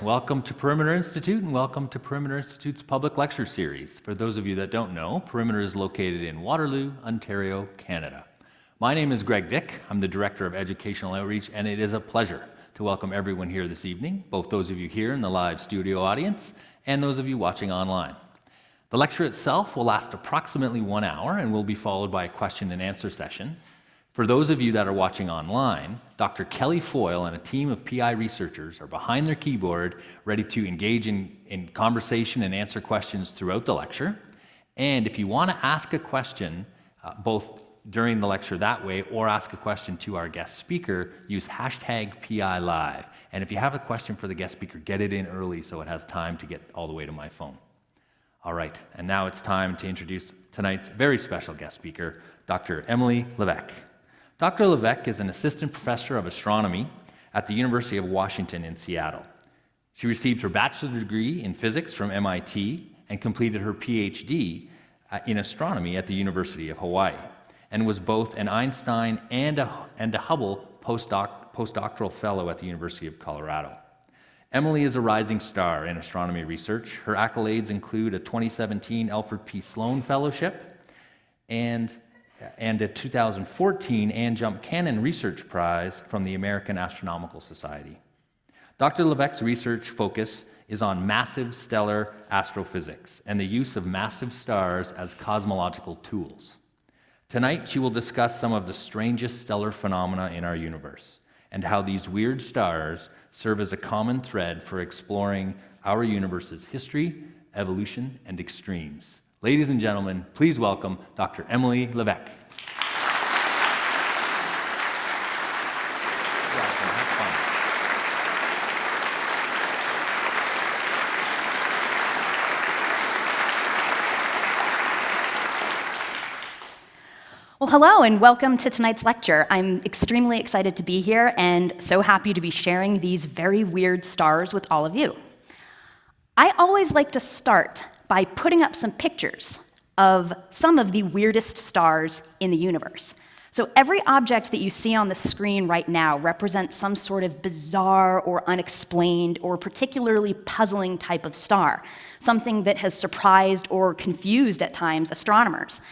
Welcome to Perimeter Institute, and welcome to Perimeter Institute's public lecture series. For those of you that don't know, Perimeter is located in Waterloo, Ontario, Canada. My name is Greg Dick. I'm the Director of Educational Outreach, and it is a pleasure to welcome everyone here this evening, both those of you here in the live studio audience and those of you watching online. The lecture itself will last approximately 1 hour and will be followed by a question and answer session. For those of you that are watching online, Dr. Kelly Foyle and a team of PI researchers are behind their keyboard, ready to engage in conversation and answer questions throughout the lecture. And if you want to ask a question, both during the lecture that way or ask a question to our guest speaker, use hashtag PI Live. And if you have a question for the guest speaker, get it in early so it has time to get all the way to my phone. All right, and now it's time to introduce tonight's very special guest speaker, Dr. Emily Levesque. Dr. Levesque is an assistant professor of astronomy at the University of Washington in Seattle. She received her bachelor's degree in physics from MIT and completed her PhD in astronomy at the University of Hawaii, and was both an Einstein and a Hubble postdoctoral fellow at the University of Colorado. Emily is a rising star in astronomy research. Her accolades include a 2017 Alfred P. Sloan Fellowship and a 2014 Ann Jump Cannon Research Prize from the American Astronomical Society. Dr. Levesque's research focus is on massive stellar astrophysics and the use of massive stars as cosmological tools. Tonight, she will discuss some of the strangest stellar phenomena in our universe and how these weird stars serve as a common thread for exploring our universe's history, evolution, and extremes. Ladies and gentlemen, please welcome Dr. Emily Levesque. Well, hello and welcome to tonight's lecture. I'm extremely excited to be here and so happy to be sharing these very weird stars with all of you. I always like to start by putting up some pictures of some of the weirdest stars in the universe. So every object that you see on the screen right now represents some sort of bizarre or unexplained or particularly puzzling type of star, something that has surprised or confused at times astronomers.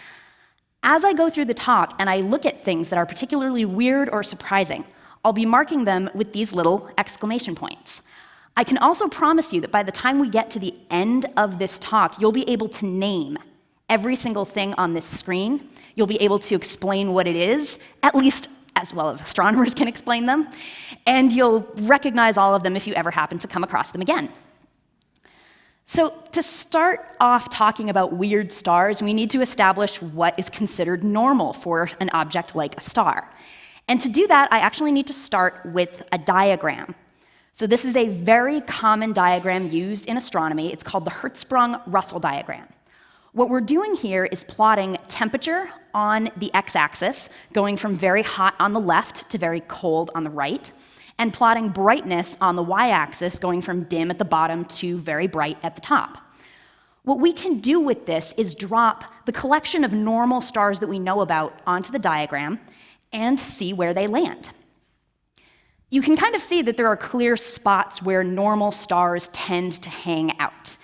As I go through the talk and I look at things that are particularly weird or surprising, I'll be marking them with these little exclamation points. I can also promise you that by the time we get to the end of this talk, you'll be able to name every single thing on this screen. You'll be able to explain what it is, at least as well as astronomers can explain them, and you'll recognize all of them if you ever happen to come across them again. So to start off talking about weird stars, we need to establish what is considered normal for an object like a star. And to do that, I actually need to start with a diagram. So this is a very common diagram used in astronomy. It's called the Hertzsprung-Russell diagram. What we're doing here is plotting temperature on the x-axis, going from very hot on the left to very cold on the right, and plotting brightness on the y-axis, going from dim at the bottom to very bright at the top. What we can do with this is drop the collection of normal stars that we know about onto the diagram and see where they land. You can kind of see that there are clear spots where normal stars tend to hang out.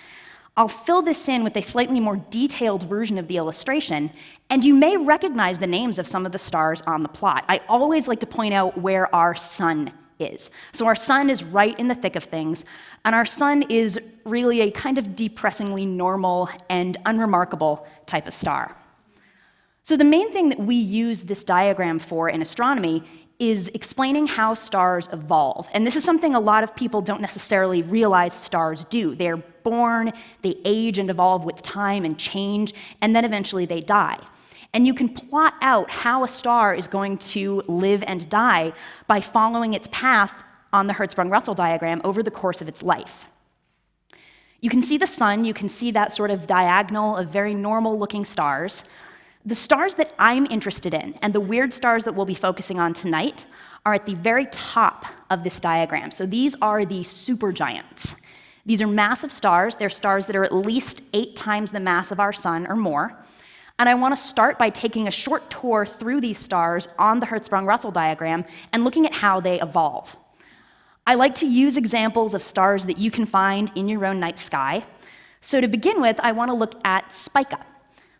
I'll fill this in with a slightly more detailed version of the illustration, and you may recognize the names of some of the stars on the plot. I always like to point out where our sun is. So our sun is right in the thick of things, and our sun is really a kind of depressingly normal and unremarkable type of star. So the main thing that we use this diagram for in astronomy is explaining how stars evolve. And this is something a lot of people don't necessarily realize stars do. They're born, they age and evolve with time and change, and then eventually they die. And you can plot out how a star is going to live and die by following its path on the Hertzsprung-Russell diagram over the course of its life. You can see the sun, you can see that sort of diagonal of very normal-looking stars. The stars that I'm interested in, and the weird stars that we'll be focusing on tonight, are at the very top of this diagram. So these are the supergiants. These are massive stars. They're stars that are at least 8 times the mass of our sun or more. And I want to start by taking a short tour through these stars on the Hertzsprung-Russell diagram and looking at how they evolve. I like to use examples of stars that you can find in your own night sky. So to begin with, I want to look at Spica.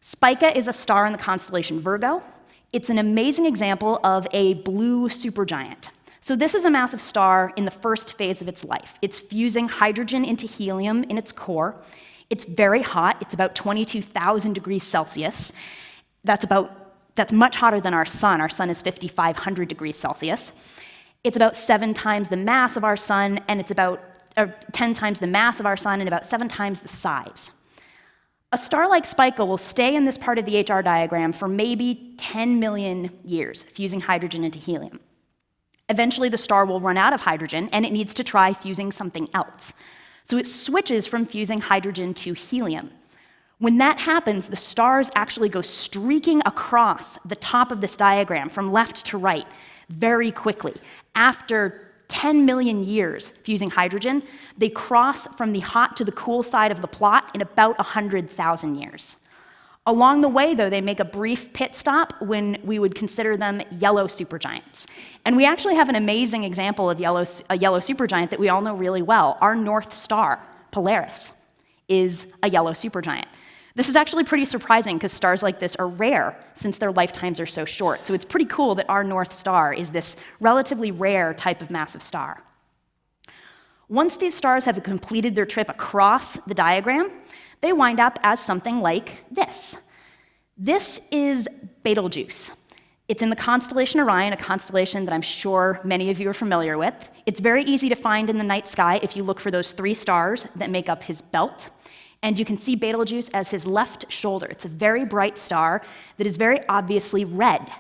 Spica is a star in the constellation Virgo. It's an amazing example of a blue supergiant. So this is a massive star in the first phase of its life. It's fusing hydrogen into helium in its core. It's very hot. It's about 22,000 degrees Celsius. That's much hotter than our sun. Our sun is 5,500 degrees Celsius. It's about 7 times the mass of our sun, and it's about 10 times the mass of our sun and about 7 times the size. A star like Spica will stay in this part of the HR diagram for maybe 10 million years, fusing hydrogen into helium. Eventually, the star will run out of hydrogen, and it needs to try fusing something else. So it switches from fusing hydrogen to helium. When that happens, the stars actually go streaking across the top of this diagram from left to right very quickly. After 10 million years fusing hydrogen, they cross from the hot to the cool side of the plot in about 100,000 years. Along the way, though, they make a brief pit stop when we would consider them yellow supergiants. And we actually have an amazing example of a yellow supergiant that we all know really well. Our North Star, Polaris, is a yellow supergiant. This is actually pretty surprising because stars like this are rare since their lifetimes are so short. So it's pretty cool that our North Star is this relatively rare type of massive star. Once these stars have completed their trip across the diagram, they wind up as something like this. This is Betelgeuse. It's in the constellation Orion, a constellation that I'm sure many of you are familiar with. It's very easy to find in the night sky if you look for those 3 stars that make up his belt. And you can see Betelgeuse as his left shoulder. It's a very bright star that is very obviously red.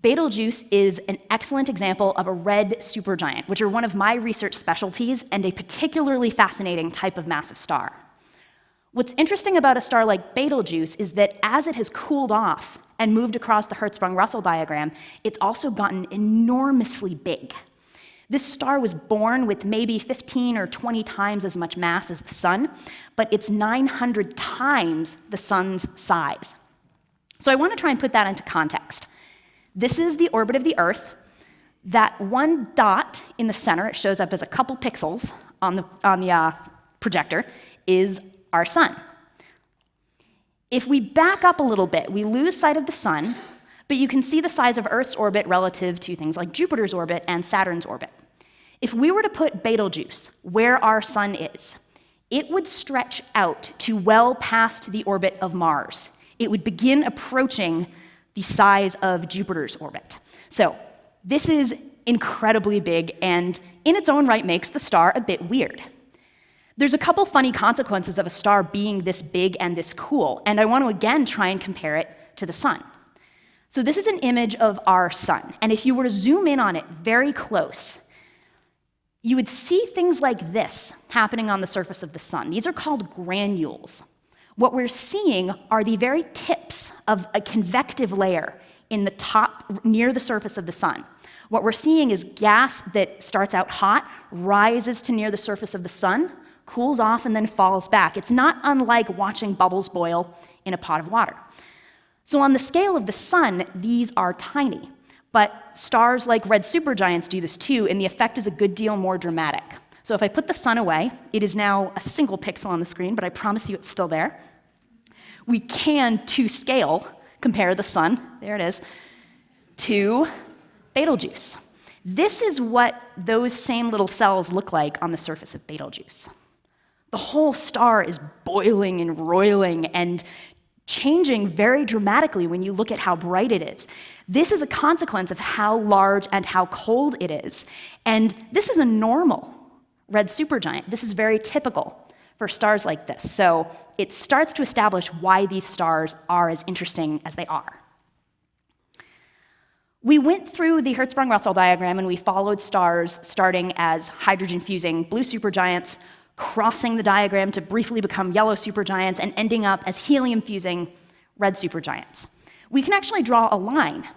Betelgeuse is an excellent example of a red supergiant, which are one of my research specialties and a particularly fascinating type of massive star. What's interesting about a star like Betelgeuse is that as it has cooled off and moved across the Hertzsprung-Russell diagram, it's also gotten enormously big. This star was born with maybe 15 or 20 times as much mass as the sun, but it's 900 times the sun's size. So I want to try and put that into context. This is the orbit of the Earth. That one dot in the center, it shows up as a couple pixels on the projector, is our sun. If we back up a little bit, we lose sight of the sun, but you can see the size of Earth's orbit relative to things like Jupiter's orbit and Saturn's orbit. If we were to put Betelgeuse where our sun is, it would stretch out to well past the orbit of Mars. It would begin approaching the size of Jupiter's orbit. So this is incredibly big, and in its own right makes the star a bit weird. There's a couple funny consequences of a star being this big and this cool, and I want to again try and compare it to the sun. So this is an image of our sun, and if you were to zoom in on it very close, you would see things like this happening on the surface of the sun. These are called granules. What we're seeing are the very tips of a convective layer in the top, near the surface of the sun. What we're seeing is gas that starts out hot, rises to near the surface of the sun, cools off, and then falls back. It's not unlike watching bubbles boil in a pot of water. So on the scale of the sun, these are tiny. But stars like red supergiants do this too, and the effect is a good deal more dramatic. So if I put the sun away, it is now a single pixel on the screen, but I promise you it's still there. We can, to scale, compare the sun, there it is, to Betelgeuse. This is what those same little cells look like on the surface of Betelgeuse. The whole star is boiling and roiling and changing very dramatically when you look at how bright it is. This is a consequence of how large and how cold it is. And this is a normal red supergiant. This is very typical for stars like this. So it starts to establish why these stars are as interesting as they are. We went through the Hertzsprung-Russell diagram and we followed stars starting as hydrogen-fusing blue supergiants, crossing the diagram to briefly become yellow supergiants, and ending up as helium-fusing red supergiants. We can actually draw a line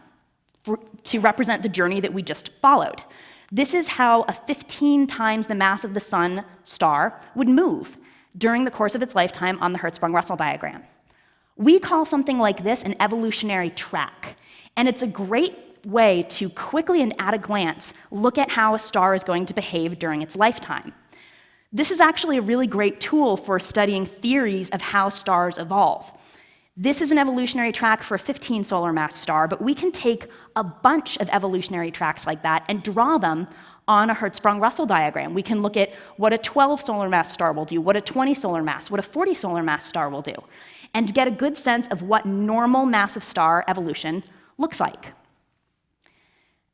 to represent the journey that we just followed. This is how a 15 times the mass of the sun star would move during the course of its lifetime on the Hertzsprung-Russell diagram. We call something like this an evolutionary track, and it's a great way to quickly and at a glance look at how a star is going to behave during its lifetime. This is actually a really great tool for studying theories of how stars evolve. This is an evolutionary track for a 15 solar mass star, but we can take a bunch of evolutionary tracks like that and draw them on a Hertzsprung-Russell diagram. We can look at what a 12 solar mass star will do, what a 20 solar mass, what a 40 solar mass star will do, and get a good sense of what normal massive star evolution looks like.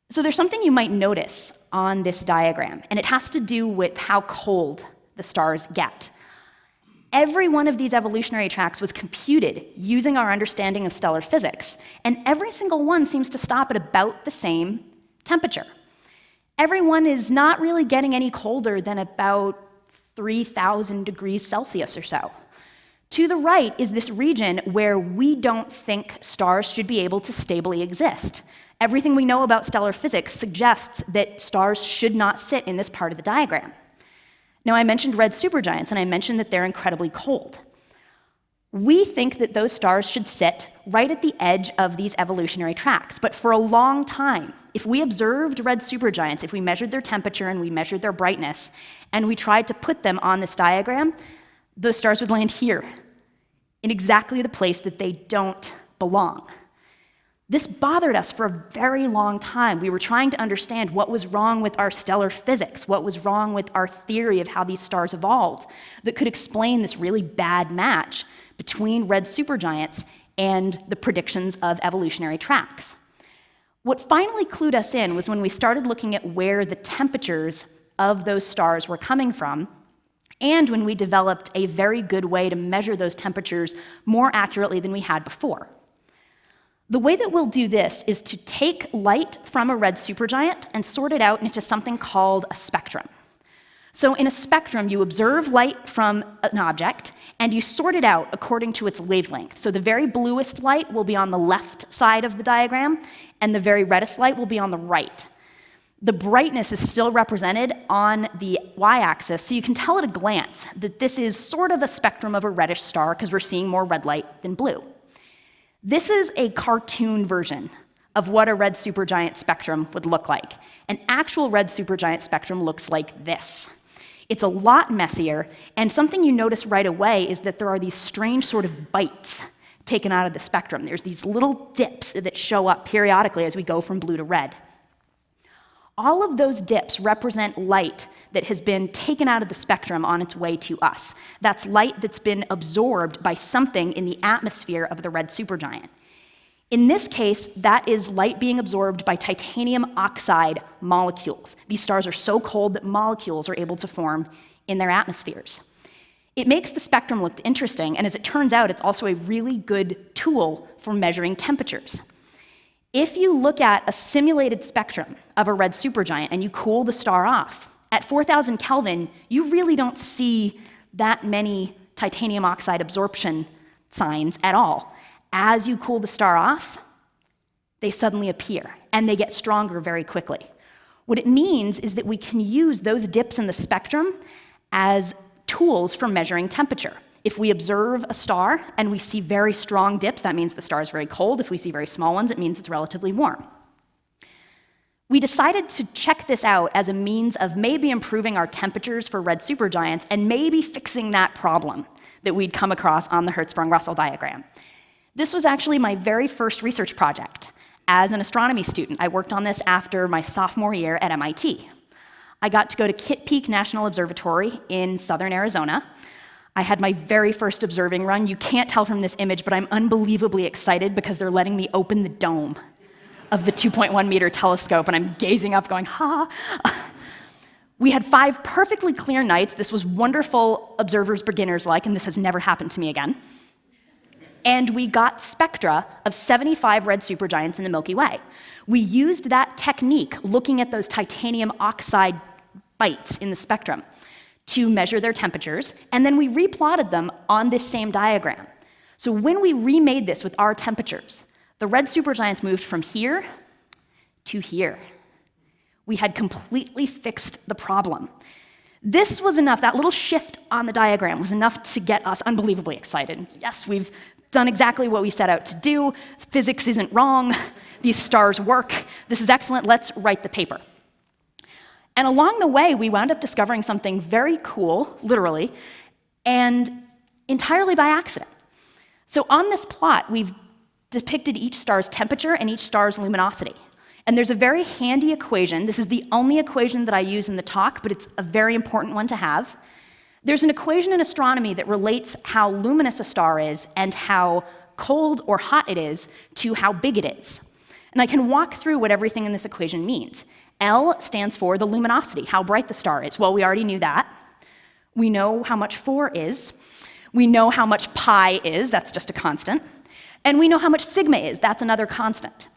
So there's something you might notice on this diagram, and it has to do with how cold the stars get. Every one of these evolutionary tracks was computed using our understanding of stellar physics, and every single one seems to stop at about the same temperature. Every one is not really getting any colder than about 3,000 degrees Celsius or so. To the right is this region where we don't think stars should be able to stably exist. Everything we know about stellar physics suggests that stars should not sit in this part of the diagram. Now, I mentioned red supergiants, and I mentioned that they're incredibly cold. We think that those stars should sit right at the edge of these evolutionary tracks, but for a long time, if we observed red supergiants, if we measured their temperature and we measured their brightness, and we tried to put them on this diagram, those stars would land here, in exactly the place that they don't belong. This bothered us for a very long time. We were trying to understand what was wrong with our stellar physics, what was wrong with our theory of how these stars evolved that could explain this really bad match between red supergiants and the predictions of evolutionary tracks. What finally clued us in was when we started looking at where the temperatures of those stars were coming from, and when we developed a very good way to measure those temperatures more accurately than we had before. The way that we'll do this is to take light from a red supergiant and sort it out into something called a spectrum. So in a spectrum, you observe light from an object, and you sort it out according to its wavelength. So the very bluest light will be on the left side of the diagram, and the very reddest light will be on the right. The brightness is still represented on the y-axis, so you can tell at a glance that this is sort of a spectrum of a reddish star because we're seeing more red light than blue. This is a cartoon version of what a red supergiant spectrum would look like. An actual red supergiant spectrum looks like this. It's a lot messier, and something you notice right away is that there are these strange sort of bites taken out of the spectrum. There's these little dips that show up periodically as we go from blue to red. All of those dips represent light that has been taken out of the spectrum on its way to us. That's light that's been absorbed by something in the atmosphere of the red supergiant. In this case, that is light being absorbed by titanium oxide molecules. These stars are so cold that molecules are able to form in their atmospheres. It makes the spectrum look interesting, and as it turns out, it's also a really good tool for measuring temperatures. If you look at a simulated spectrum of a red supergiant and you cool the star off, at 4,000 Kelvin, you really don't see that many titanium oxide absorption signs at all. As you cool the star off, they suddenly appear, and they get stronger very quickly. What it means is that we can use those dips in the spectrum as tools for measuring temperature. If we observe a star and we see very strong dips, that means the star is very cold. If we see very small ones, it means it's relatively warm. We decided to check this out as a means of maybe improving our temperatures for red supergiants and maybe fixing that problem that we'd come across on the Hertzsprung-Russell diagram. This was actually my very first research project. As an astronomy student, I worked on this after my sophomore year at MIT. I got to go to Kitt Peak National Observatory in southern Arizona. I had my very first observing run. You can't tell from this image, but I'm unbelievably excited because they're letting me open the dome of the 2.1 meter telescope, and I'm gazing up going, ha. We had 5 perfectly clear nights. This was wonderful observers beginners-like, and this has never happened to me again. And we got spectra of 75 red supergiants in the Milky Way. We used that technique, looking at those titanium oxide bites in the spectrum, to measure their temperatures, and then we replotted them on this same diagram. So when we remade this with our temperatures, the red supergiants moved from here to here. We had completely fixed the problem. This was enough, that little shift on the diagram was enough to get us unbelievably excited. Yes, we've done exactly what we set out to do. Physics isn't wrong. These stars work. This is excellent. Let's write the paper. And along the way, we wound up discovering something very cool, literally, and entirely by accident. So on this plot, we've depicted each star's temperature and each star's luminosity. And there's a very handy equation. This is the only equation that I use in the talk, but it's a very important one to have. There's an equation in astronomy that relates how luminous a star is and how cold or hot it is to how big it is. And I can walk through what everything in this equation means. L stands for the luminosity, how bright the star is. Well, we already knew that. We know how much 4 is. We know how much pi is, that's just a constant. And we know how much sigma is, that's another constant.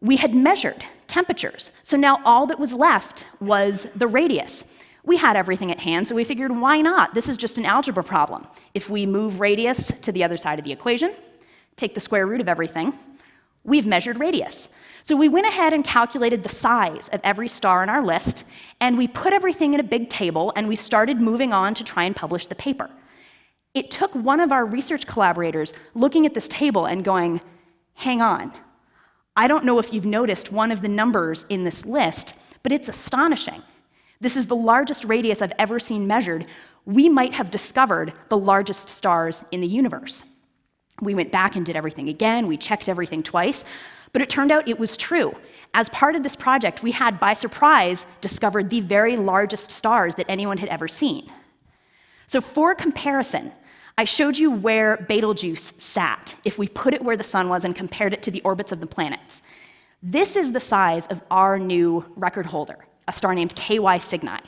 We had measured temperatures, so now all that was left was the radius. We had everything at hand, so we figured, why not? This is just an algebra problem. If we move radius to the other side of the equation, take the square root of everything, we've measured radius. So we went ahead and calculated the size of every star in our list, and we put everything in a big table, and we started moving on to try and publish the paper. It took one of our research collaborators looking at this table and going, hang on. I don't know if you've noticed one of the numbers in this list, but it's astonishing. This is the largest radius I've ever seen measured. We might have discovered the largest stars in the universe. We went back and did everything again. We checked everything twice, but it turned out it was true. As part of this project, we had, by surprise, discovered the very largest stars that anyone had ever seen. So for comparison, I showed you where Betelgeuse sat if we put it where the sun was and compared it to the orbits of the planets. This is the size of our new record holder, a star named KY Cygni.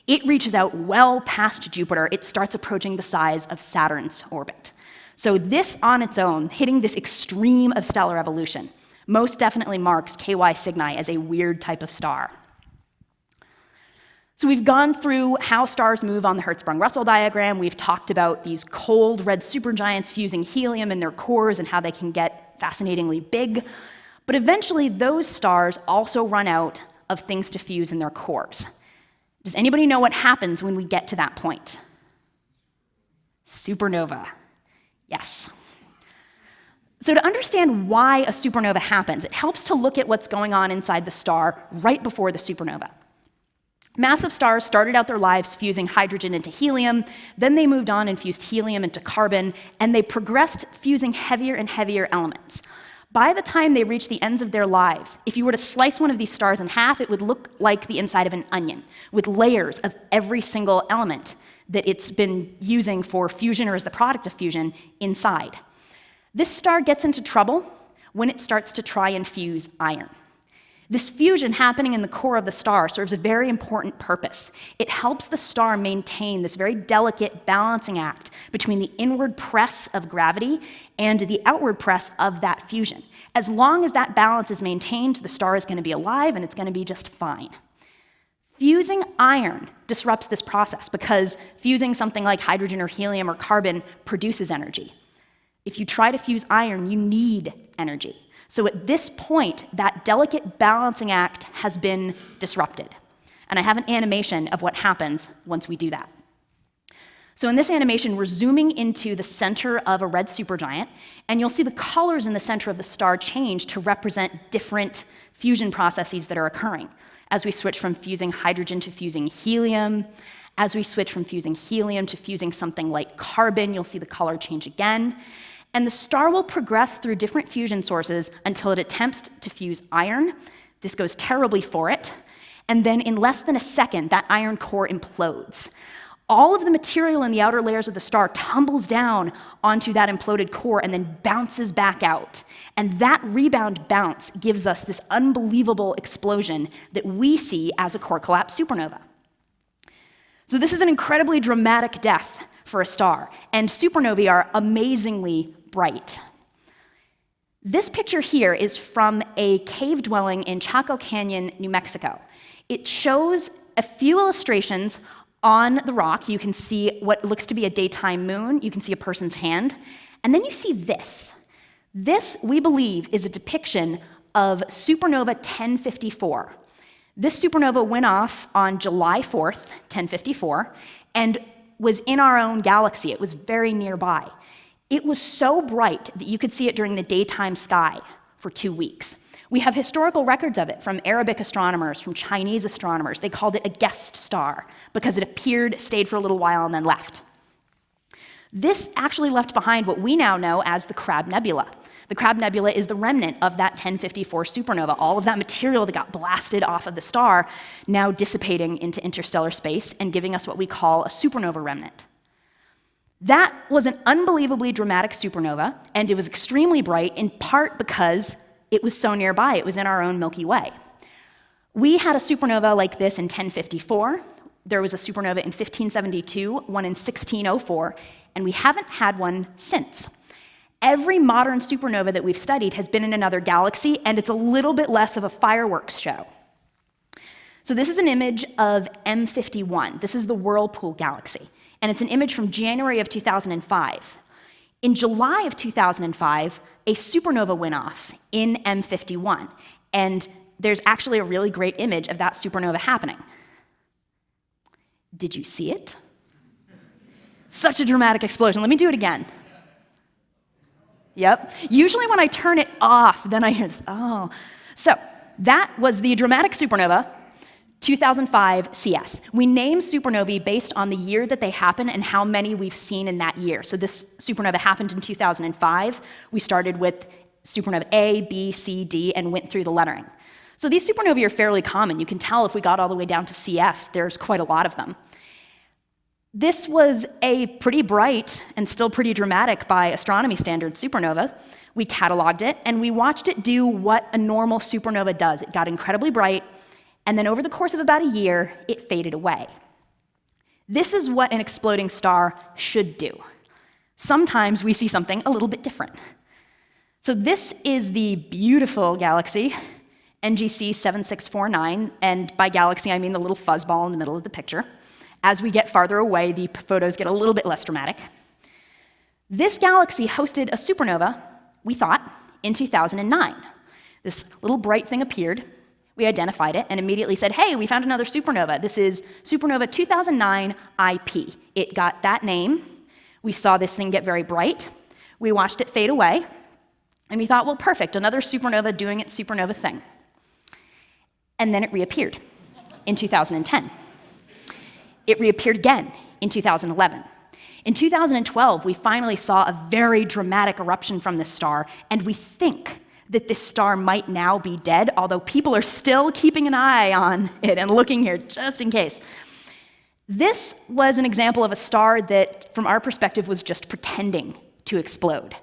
It reaches out well past Jupiter. It starts approaching the size of Saturn's orbit. So this on its own, hitting this extreme of stellar evolution, most definitely marks KY Cygni as a weird type of star. So we've gone through how stars move on the Hertzsprung-Russell diagram. We've talked about these cold red supergiants fusing helium in their cores and how they can get fascinatingly big. But eventually, those stars also run out of things to fuse in their cores. Does anybody know what happens when we get to that point? Supernova. Yes. So to understand why a supernova happens, it helps to look at what's going on inside the star right before the supernova. Massive stars started out their lives fusing hydrogen into helium, then they moved on and fused helium into carbon, and they progressed fusing heavier and heavier elements. By the time they reached the ends of their lives, if you were to slice one of these stars in half, it would look like the inside of an onion, with layers of every single element that it's been using for fusion or as the product of fusion inside. This star gets into trouble when it starts to try and fuse iron. This fusion happening in the core of the star serves a very important purpose. It helps the star maintain this very delicate balancing act between the inward press of gravity and the outward press of that fusion. As long as that balance is maintained, the star is going to be alive and it's going to be just fine. Fusing iron disrupts this process because fusing something like hydrogen or helium or carbon produces energy. If you try to fuse iron, you need energy. So at this point, that delicate balancing act has been disrupted. And I have an animation of what happens once we do that. So in this animation, we're zooming into the center of a red supergiant, and you'll see the colors in the center of the star change to represent different fusion processes that are occurring. As we switch from fusing hydrogen to fusing helium, as we switch from fusing helium to fusing something like carbon, you'll see the color change again. And the star will progress through different fusion sources until it attempts to fuse iron. This goes terribly for it. And then in less than a second, that iron core implodes. All of the material in the outer layers of the star tumbles down onto that imploded core and then bounces back out. And that rebound bounce gives us this unbelievable explosion that we see as a core collapse supernova. So this is an incredibly dramatic death for a star, and supernovae are amazingly bright. This picture here is from a cave dwelling in Chaco Canyon, New Mexico. It shows a few illustrations on the rock. You can see what looks to be a daytime moon. You can see a person's hand. And then you see this. This, we believe, is a depiction of supernova 1054. This supernova went off on July 4th, 1054, and was in our own galaxy. It was very nearby. It was so bright that you could see it during the daytime sky for 2 weeks. We have historical records of it from Arabic astronomers, from Chinese astronomers. They called it a guest star because it appeared, stayed for a little while, and then left. This actually left behind what we now know as the Crab Nebula. The Crab Nebula is the remnant of that 1054 supernova, all of that material that got blasted off of the star now dissipating into interstellar space and giving us what we call a supernova remnant. That was an unbelievably dramatic supernova, and it was extremely bright, in part because it was so nearby. It was in our own Milky Way. We had a supernova like this in 1054. There was a supernova in 1572, one in 1604, and we haven't had one since. Every modern supernova that we've studied has been in another galaxy, and it's a little bit less of a fireworks show. So this is an image of M51. This is the Whirlpool galaxy, and it's an image from January of 2005. In July of 2005, a supernova went off in M51, and there's actually a really great image of that supernova happening. Did you see it? Such a dramatic explosion. Let me do it again. Yep. Usually when I turn it off, then I hear this, oh. So that was the dramatic supernova, 2005 CS. We name supernovae based on the year that they happen and how many we've seen in that year. So this supernova happened in 2005. We started with supernova A, B, C, D, and went through the lettering. So these supernovae are fairly common. You can tell if we got all the way down to CS, there's quite a lot of them. This was a pretty bright and still pretty dramatic by astronomy standards supernova. We cataloged it, and we watched it do what a normal supernova does. It got incredibly bright, and then over the course of about a year, it faded away. This is what an exploding star should do. Sometimes we see something a little bit different. So this is the beautiful galaxy, NGC 7649, and by galaxy I mean the little fuzzball in the middle of the picture. As we get farther away, the photos get a little bit less dramatic. This galaxy hosted a supernova, we thought, in 2009. This little bright thing appeared. We identified it and immediately said, hey, we found another supernova. This is supernova 2009 IP. It got that name. We saw this thing get very bright. We watched it fade away. And we thought, well, perfect, another supernova doing its supernova thing. And then it reappeared in 2010. It reappeared again in 2011. In 2012, we finally saw a very dramatic eruption from this star, and we think that this star might now be dead, although people are still keeping an eye on it and looking here just in case. This was an example of a star that, from our perspective, was just pretending to explode.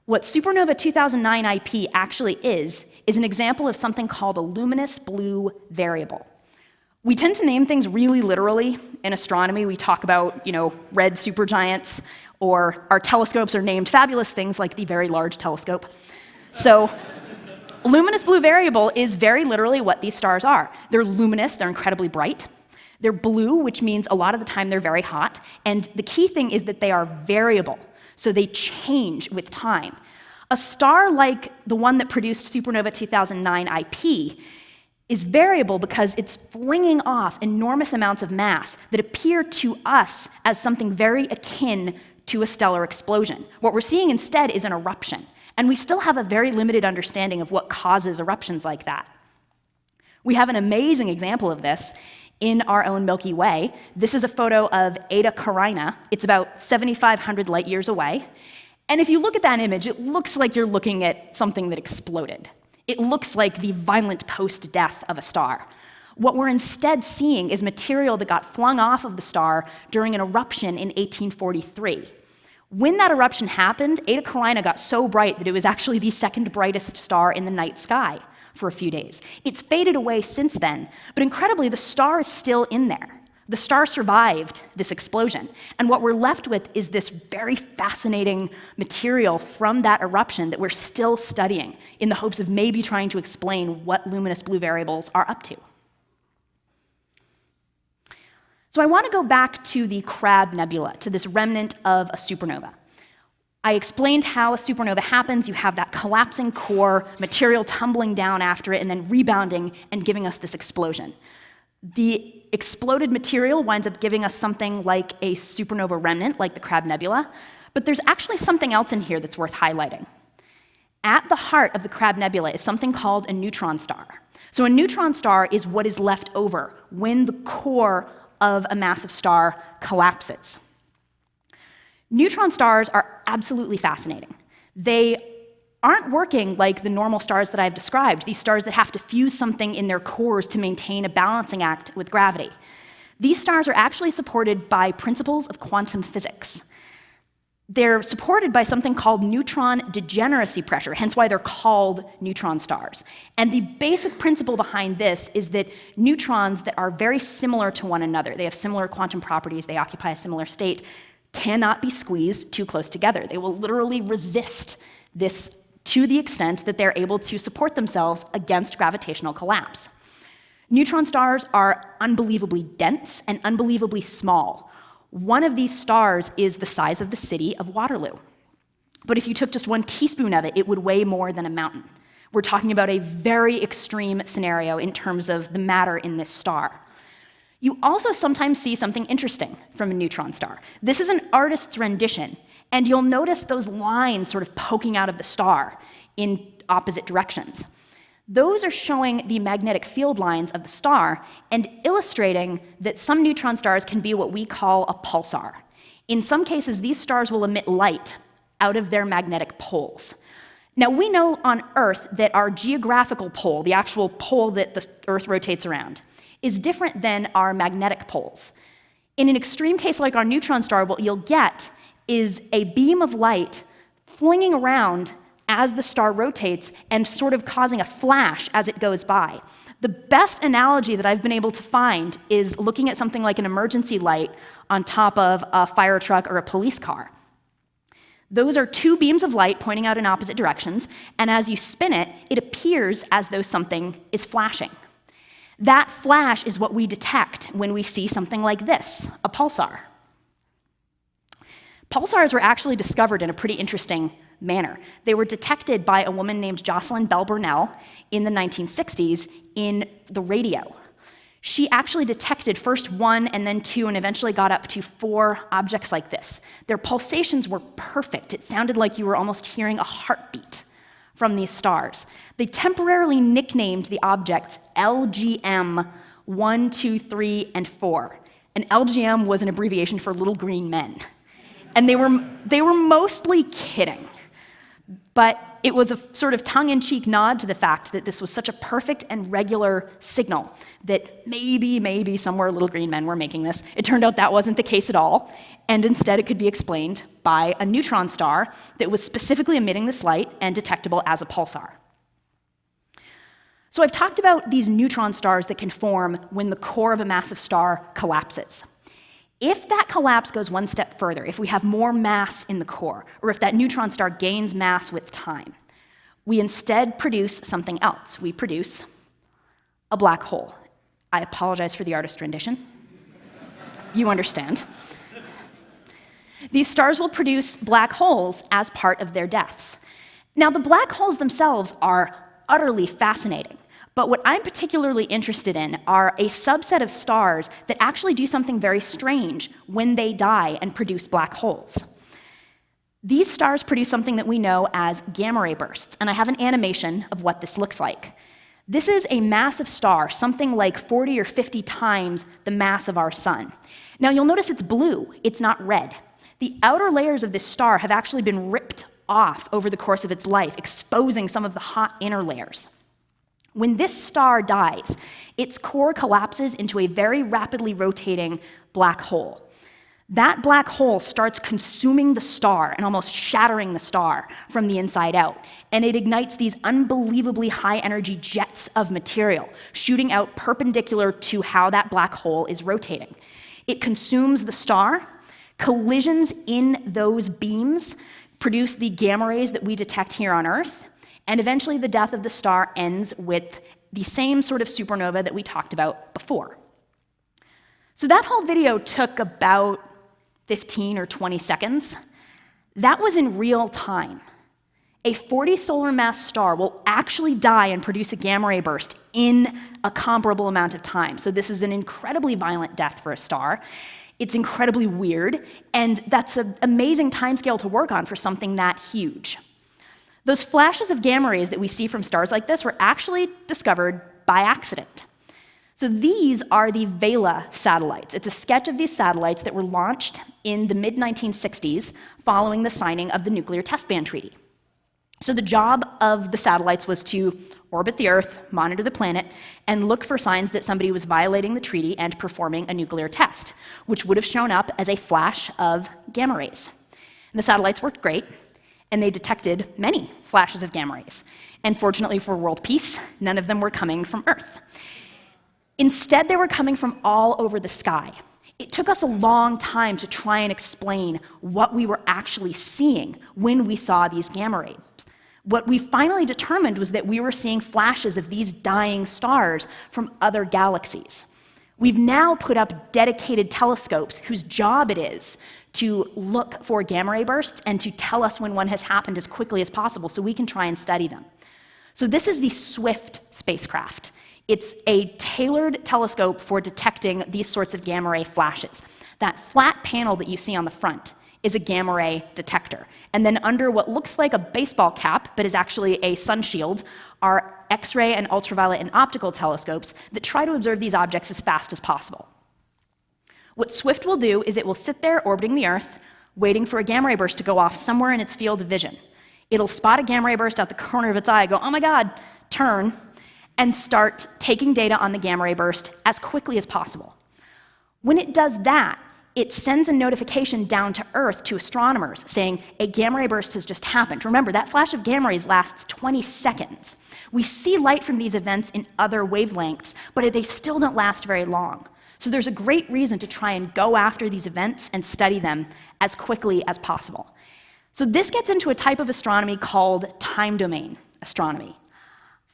What supernova 2009 IP actually is an example of something called a luminous blue variable. We tend to name things really literally in astronomy. We talk about, red supergiants, or our telescopes are named fabulous things like the Very Large Telescope. So, luminous blue variable is very literally what these stars are. They're luminous, they're incredibly bright. They're blue, which means a lot of the time they're very hot. And the key thing is that they are variable, so they change with time. A star like the one that produced supernova 2009 IP is variable because it's flinging off enormous amounts of mass that appear to us as something very akin to a stellar explosion. What we're seeing instead is an eruption, and we still have a very limited understanding of what causes eruptions like that. We have an amazing example of this in our own Milky Way. This is a photo of Eta Carina. It's about 7,500 light years away. And if you look at that image, it looks like you're looking at something that exploded. It looks like the violent post-death of a star. What we're instead seeing is material that got flung off of the star during an eruption in 1843. When that eruption happened, Eta Carina got so bright that it was actually the second brightest star in the night sky for a few days. It's faded away since then, but incredibly, the star is still in there. The star survived this explosion, and what we're left with is this very fascinating material from that eruption that we're still studying in the hopes of maybe trying to explain what luminous blue variables are up to. So I want to go back to the Crab Nebula, to this remnant of a supernova. I explained how a supernova happens. You have that collapsing core, material tumbling down after it, and then rebounding and giving us this explosion. The exploded material winds up giving us something like a supernova remnant, like the Crab Nebula, but there's actually something else in here that's worth highlighting. At the heart of the Crab Nebula is something called a neutron star. So a neutron star is what is left over when the core of a massive star collapses. Neutron stars are absolutely fascinating. They aren't working like the normal stars that I've described, these stars that have to fuse something in their cores to maintain a balancing act with gravity. These stars are actually supported by principles of quantum physics. They're supported by something called neutron degeneracy pressure, hence why they're called neutron stars. And the basic principle behind this is that neutrons that are very similar to one another, they have similar quantum properties, they occupy a similar state, cannot be squeezed too close together. They will literally resist this to the extent that they're able to support themselves against gravitational collapse. Neutron stars are unbelievably dense and unbelievably small. One of these stars is the size of the city of Waterloo. But if you took just 1 teaspoon of it, it would weigh more than a mountain. We're talking about a very extreme scenario in terms of the matter in this star. You also sometimes see something interesting from a neutron star. This is an artist's rendition, and you'll notice those lines sort of poking out of the star in opposite directions. Those are showing the magnetic field lines of the star and illustrating that some neutron stars can be what we call a pulsar. In some cases, these stars will emit light out of their magnetic poles. Now, we know on Earth that our geographical pole, the actual pole that the Earth rotates around, is different than our magnetic poles. In an extreme case like our neutron star, what you'll get is a beam of light flinging around as the star rotates and sort of causing a flash as it goes by. The best analogy that I've been able to find is looking at something like an emergency light on top of a fire truck or a police car. Those are 2 beams of light pointing out in opposite directions, and as you spin it, it appears as though something is flashing. That flash is what we detect when we see something like this, a pulsar. Pulsars were actually discovered in a pretty interesting manner. They were detected by a woman named Jocelyn Bell Burnell in the 1960s in the radio. She actually detected first 1 and then 2 and eventually got up to 4 objects like this. Their pulsations were perfect. It sounded like you were almost hearing a heartbeat from these stars. They temporarily nicknamed the objects LGM 1, 2, 3, and 4. And LGM was an abbreviation for Little Green Men. And they were mostly kidding. But it was a sort of tongue-in-cheek nod to the fact that this was such a perfect and regular signal that maybe somewhere Little Green Men were making this. It turned out that wasn't the case at all, and instead it could be explained by a neutron star that was specifically emitting this light and detectable as a pulsar. So I've talked about these neutron stars that can form when the core of a massive star collapses. If that collapse goes 1 step further, if we have more mass in the core, or if that neutron star gains mass with time, we instead produce something else. We produce a black hole. I apologize for the artist rendition. You understand. These stars will produce black holes as part of their deaths. Now, the black holes themselves are utterly fascinating. But what I'm particularly interested in are a subset of stars that actually do something very strange when they die and produce black holes. These stars produce something that we know as gamma ray bursts, and I have an animation of what this looks like. This is a massive star, something like 40 or 50 times the mass of our sun. Now, you'll notice it's blue, it's not red. The outer layers of this star have actually been ripped off over the course of its life, exposing some of the hot inner layers. When this star dies, its core collapses into a very rapidly rotating black hole. That black hole starts consuming the star and almost shattering the star from the inside out. And it ignites these unbelievably high energy jets of material, shooting out perpendicular to how that black hole is rotating. It consumes the star. Collisions in those beams produce the gamma rays that we detect here on Earth. And eventually the death of the star ends with the same sort of supernova that we talked about before. So that whole video took about 15 or 20 seconds. That was in real time. A 40 solar mass star will actually die and produce a gamma ray burst in a comparable amount of time. So this is an incredibly violent death for a star. It's incredibly weird, and that's an amazing timescale to work on for something that huge. Those flashes of gamma rays that we see from stars like this were actually discovered by accident. So these are the Vela satellites. It's a sketch of these satellites that were launched in the mid-1960s following the signing of the Nuclear Test Ban Treaty. So the job of the satellites was to orbit the Earth, monitor the planet, and look for signs that somebody was violating the treaty and performing a nuclear test, which would have shown up as a flash of gamma rays. And the satellites worked great, and they detected many flashes of gamma rays. And fortunately for world peace, none of them were coming from Earth. Instead, they were coming from all over the sky. It took us a long time to try and explain what we were actually seeing when we saw these gamma rays. What we finally determined was that we were seeing flashes of these dying stars from other galaxies. We've now put up dedicated telescopes whose job it is to look for gamma ray bursts and to tell us when one has happened as quickly as possible so we can try and study them. So this is the SWIFT spacecraft. It's a tailored telescope for detecting these sorts of gamma ray flashes. That flat panel that you see on the front is a gamma ray detector. And then under what looks like a baseball cap, but is actually a sun shield, are X-ray and ultraviolet and optical telescopes that try to observe these objects as fast as possible. What SWIFT will do is it will sit there orbiting the Earth, waiting for a gamma ray burst to go off somewhere in its field of vision. It'll spot a gamma ray burst out the corner of its eye, go, oh my God, turn, and start taking data on the gamma ray burst as quickly as possible. When it does that, it sends a notification down to Earth to astronomers saying a gamma ray burst has just happened. Remember, that flash of gamma rays lasts 20 seconds. We see light from these events in other wavelengths, but they still don't last very long. So there's a great reason to try and go after these events and study them as quickly as possible. So this gets into a type of astronomy called time domain astronomy.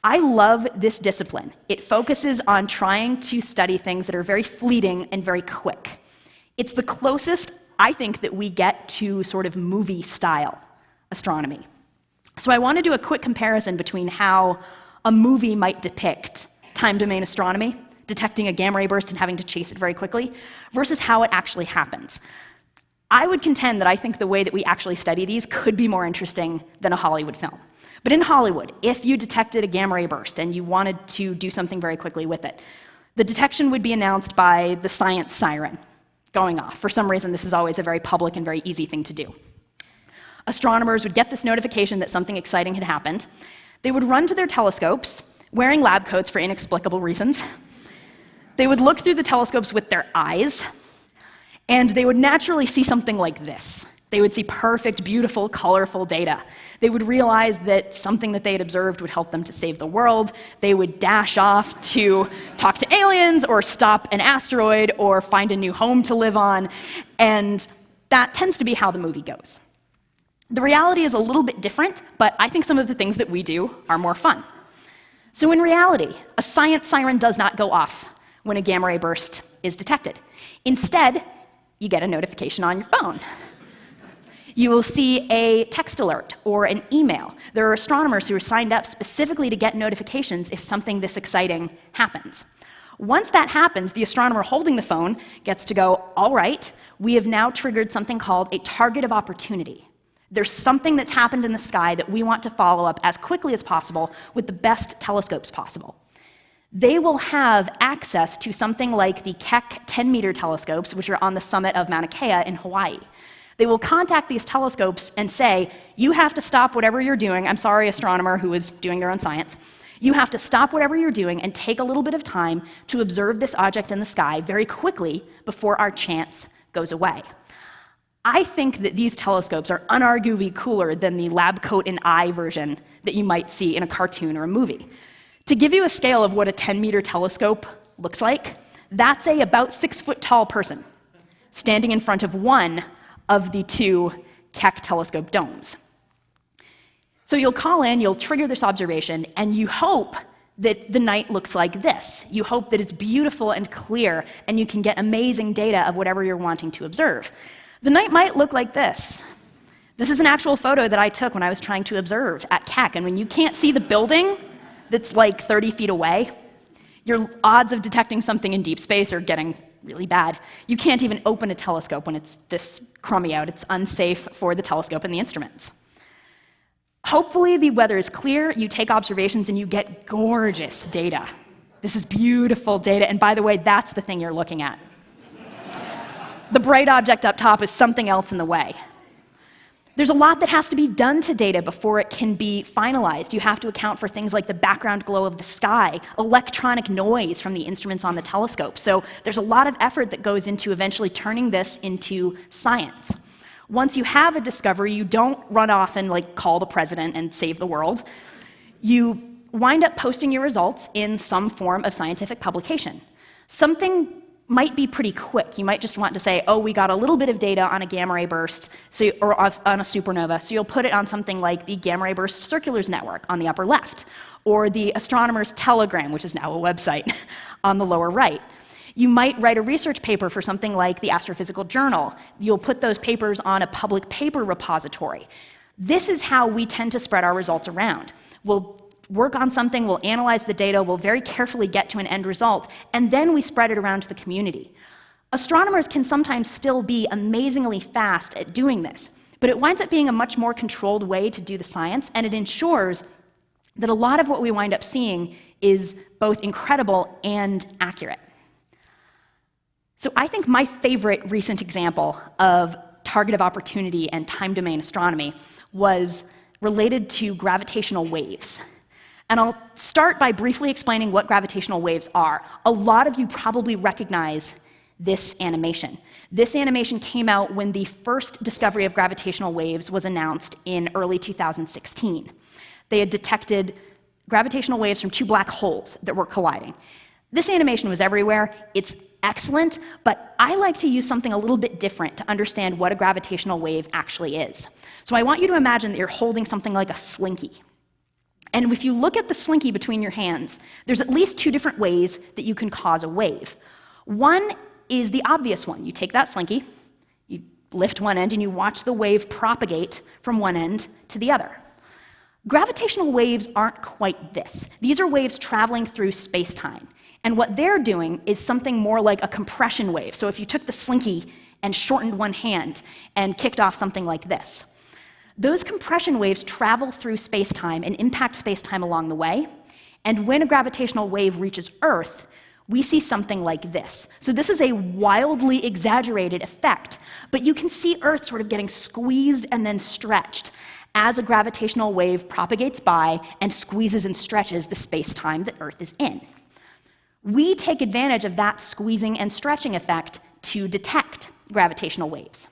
I love this discipline. It focuses on trying to study things that are very fleeting and very quick. It's the closest, I think, that we get to sort of movie-style astronomy. So I want to do a quick comparison between how a movie might depict time domain astronomy, detecting a gamma ray burst and having to chase it very quickly, versus how it actually happens. I would contend that I think the way that we actually study these could be more interesting than a Hollywood film. But in Hollywood, if you detected a gamma ray burst and you wanted to do something very quickly with it, the detection would be announced by the science siren going off. For some reason, this is always a very public and very easy thing to do. Astronomers would get this notification that something exciting had happened. They would run to their telescopes, wearing lab coats for inexplicable reasons. They would look through the telescopes with their eyes, and they would naturally see something like this. They would see perfect, beautiful, colorful data. They would realize that something that they had observed would help them to save the world. They would dash off to talk to aliens or stop an asteroid or find a new home to live on. And that tends to be how the movie goes. The reality is a little bit different, but I think some of the things that we do are more fun. So in reality, a science siren does not go off when a gamma ray burst is detected. Instead, you get a notification on your phone. You will see a text alert or an email. There are astronomers who are signed up specifically to get notifications if something this exciting happens. Once that happens, the astronomer holding the phone gets to go, all right, we have now triggered something called a target of opportunity. There's something that's happened in the sky that we want to follow up as quickly as possible with the best telescopes possible. They will have access to something like the Keck 10-meter telescopes, which are on the summit of Mauna Kea in Hawaii. They will contact these telescopes and say, you have to stop whatever you're doing. I'm sorry, astronomer who is doing their own science. You have to stop whatever you're doing and take a little bit of time to observe this object in the sky very quickly before our chance goes away. I think that these telescopes are unarguably cooler than the lab coat and eye version that you might see in a cartoon or a movie. To give you a scale of what a 10-meter telescope looks like, that's about 6-foot-tall person standing in front of one of the two Keck telescope domes. So you'll call in, you'll trigger this observation, and you hope that the night looks like this. You hope that it's beautiful and clear, and you can get amazing data of whatever you're wanting to observe. The night might look like this. This is an actual photo that I took when I was trying to observe at Keck, and when you can't see the building that's like 30 feet away, your odds of detecting something in deep space are getting really bad. You can't even open a telescope when it's this crummy out. It's unsafe for the telescope and the instruments. Hopefully the weather is clear, you take observations, and you get gorgeous data. This is beautiful data, and by the way, that's the thing you're looking at. The bright object up top is something else in the way. There's a lot that has to be done to data before it can be finalized. You have to account for things like the background glow of the sky, electronic noise from the instruments on the telescope. So there's a lot of effort that goes into eventually turning this into science. Once you have a discovery, you don't run off and call the president and save the world. You wind up posting your results in some form of scientific publication. Something might be pretty quick. You might just want to say, oh, we got a little bit of data on a gamma ray burst, or on a supernova, so you'll put it on something like the Gamma Ray Burst Circulars Network on the upper left, or the Astronomers Telegram, which is now a website, on the lower right. You might write a research paper for something like the Astrophysical Journal. You'll put those papers on a public paper repository. This is how we tend to spread our results around. We'll work on something, we'll analyze the data, we'll very carefully get to an end result, and then we spread it around to the community. Astronomers can sometimes still be amazingly fast at doing this, but it winds up being a much more controlled way to do the science, and it ensures that a lot of what we wind up seeing is both incredible and accurate. So I think my favorite recent example of target of opportunity and time domain astronomy was related to gravitational waves. And I'll start by briefly explaining what gravitational waves are. A lot of you probably recognize this animation. This animation came out when the first discovery of gravitational waves was announced in early 2016. They had detected gravitational waves from two black holes that were colliding. This animation was everywhere. It's excellent, but I like to use something a little bit different to understand what a gravitational wave actually is. So I want you to imagine that you're holding something like a slinky. And if you look at the slinky between your hands, there's at least two different ways that you can cause a wave. One is the obvious one. You take that slinky, you lift one end, and you watch the wave propagate from one end to the other. Gravitational waves aren't quite this. These are waves traveling through space-time. And what they're doing is something more like a compression wave. So if you took the slinky and shortened one hand and kicked off something like this, those compression waves travel through space-time and impact space-time along the way. And when a gravitational wave reaches Earth, we see something like this. So this is a wildly exaggerated effect, but you can see Earth sort of getting squeezed and then stretched as a gravitational wave propagates by and squeezes and stretches the space-time that Earth is in. We take advantage of that squeezing and stretching effect to detect gravitational waves.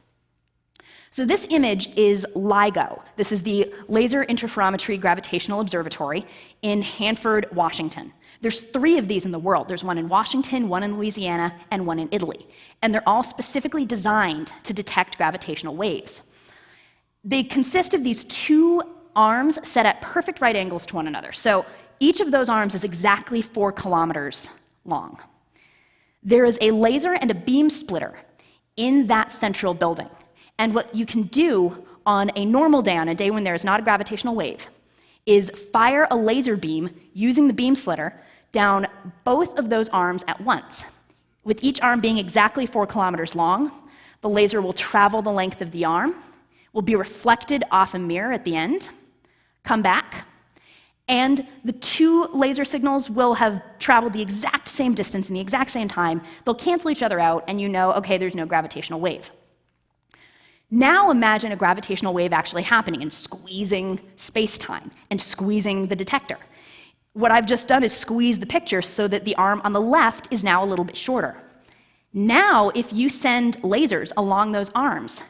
So this image is LIGO. This is the Laser Interferometry Gravitational Observatory in Hanford, Washington. There's 3 of these in the world. There's one in Washington, one in Louisiana, and one in Italy. And they're all specifically designed to detect gravitational waves. They consist of these 2 arms set at perfect right angles to one another. So each of those arms is exactly 4 kilometers long. There is a laser and a beam splitter in that central building. And what you can do on a normal day, on a day when there is not a gravitational wave, is fire a laser beam using the beam splitter down both of those arms at once. With each arm being exactly 4 kilometers long, the laser will travel the length of the arm, will be reflected off a mirror at the end, come back, and the 2 laser signals will have traveled the exact same distance in the exact same time. They'll cancel each other out, and you know, okay, there's no gravitational wave. Now imagine a gravitational wave actually happening and squeezing space-time and squeezing the detector. What I've just done is squeeze the picture so that the arm on the left is now a little bit shorter. Now, if you send lasers along those arms,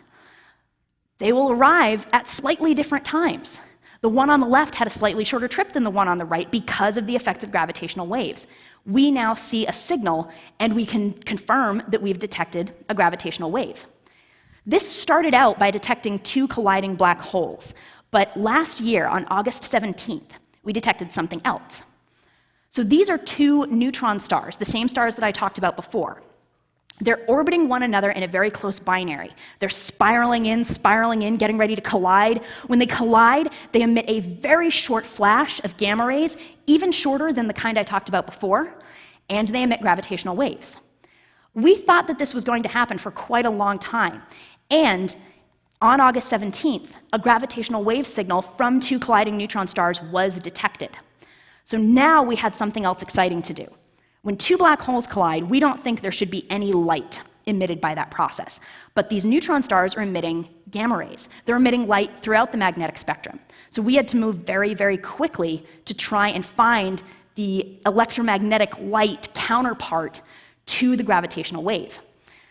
they will arrive at slightly different times. The one on the left had a slightly shorter trip than the one on the right because of the effects of gravitational waves. We now see a signal, and we can confirm that we've detected a gravitational wave. This started out by detecting two colliding black holes, but last year, on August 17th, we detected something else. So these are two neutron stars, the same stars that I talked about before. They're orbiting one another in a very close binary. They're spiraling in, getting ready to collide. When they collide, they emit a very short flash of gamma rays, even shorter than the kind I talked about before, and they emit gravitational waves. We thought that this was going to happen for quite a long time, and on August 17th, a gravitational wave signal from two colliding neutron stars was detected. So now we had something else exciting to do. When two black holes collide, we don't think there should be any light emitted by that process. But these neutron stars are emitting gamma rays. They're emitting light throughout the magnetic spectrum. So we had to move very, very quickly to try and find the electromagnetic light counterpart to the gravitational wave.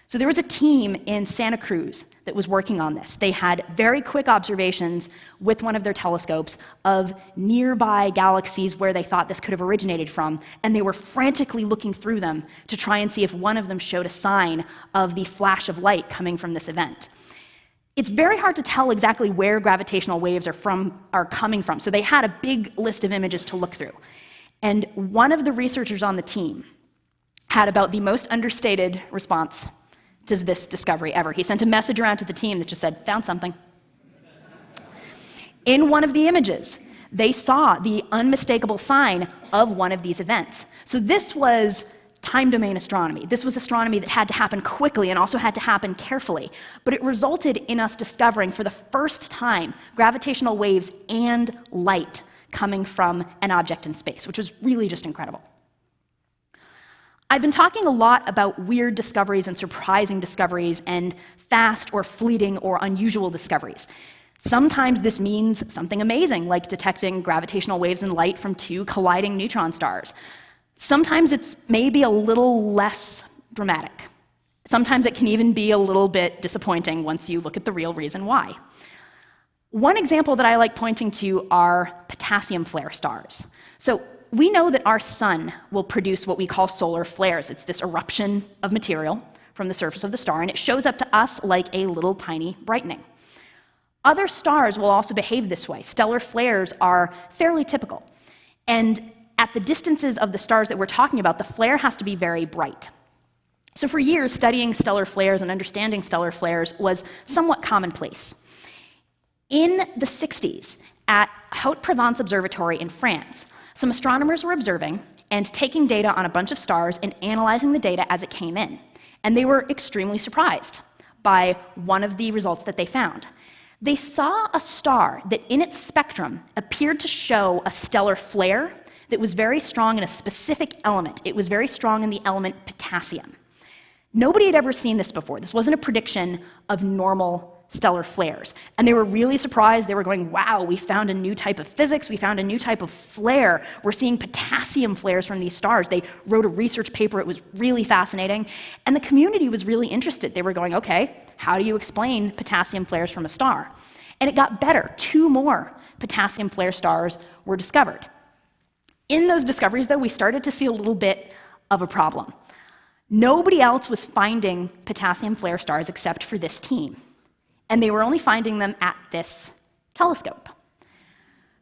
So there was a team in Santa Cruz that was working on this. They had very quick observations with one of their telescopes of nearby galaxies where they thought this could have originated from, and they were frantically looking through them to try and see if one of them showed a sign of the flash of light coming from this event. It's very hard to tell exactly where gravitational waves are coming from, so they had a big list of images to look through. And one of the researchers on the team had about the most understated response to this discovery ever. He sent a message around to the team that just said, "Found something." In one of the images, they saw the unmistakable sign of one of these events. So this was time domain astronomy. This was astronomy that had to happen quickly and also had to happen carefully. But it resulted in us discovering for the first time gravitational waves and light coming from an object in space, which was really just incredible. I've been talking a lot about weird discoveries and surprising discoveries and fast or fleeting or unusual discoveries. Sometimes this means something amazing, like detecting gravitational waves and light from two colliding neutron stars. Sometimes it's maybe a little less dramatic. Sometimes it can even be a little bit disappointing once you look at the real reason why. One example that I like pointing to are potassium flare stars. So we know that our sun will produce what we call solar flares. It's this eruption of material from the surface of the star, and it shows up to us like a little tiny brightening. Other stars will also behave this way. Stellar flares are fairly typical. And at the distances of the stars that we're talking about, the flare has to be very bright. So for years, studying stellar flares and understanding stellar flares was somewhat commonplace. In the 60s, at Haute-Provence Observatory in France, some astronomers were observing and taking data on a bunch of stars and analyzing the data as it came in. And they were extremely surprised by one of the results that they found. They saw a star that in its spectrum appeared to show a stellar flare that was very strong in a specific element. It was very strong in the element potassium. Nobody had ever seen this before. This wasn't a prediction of normal stellar flares. And they were really surprised. They were going, wow, we found a new type of physics. We found a new type of flare. We're seeing potassium flares from these stars. They wrote a research paper. It was really fascinating. And the community was really interested. They were going, okay, how do you explain potassium flares from a star? And it got better. Two more potassium flare stars were discovered. In those discoveries, though, we started to see a little bit of a problem. Nobody else was finding potassium flare stars except for this team. And they were only finding them at this telescope.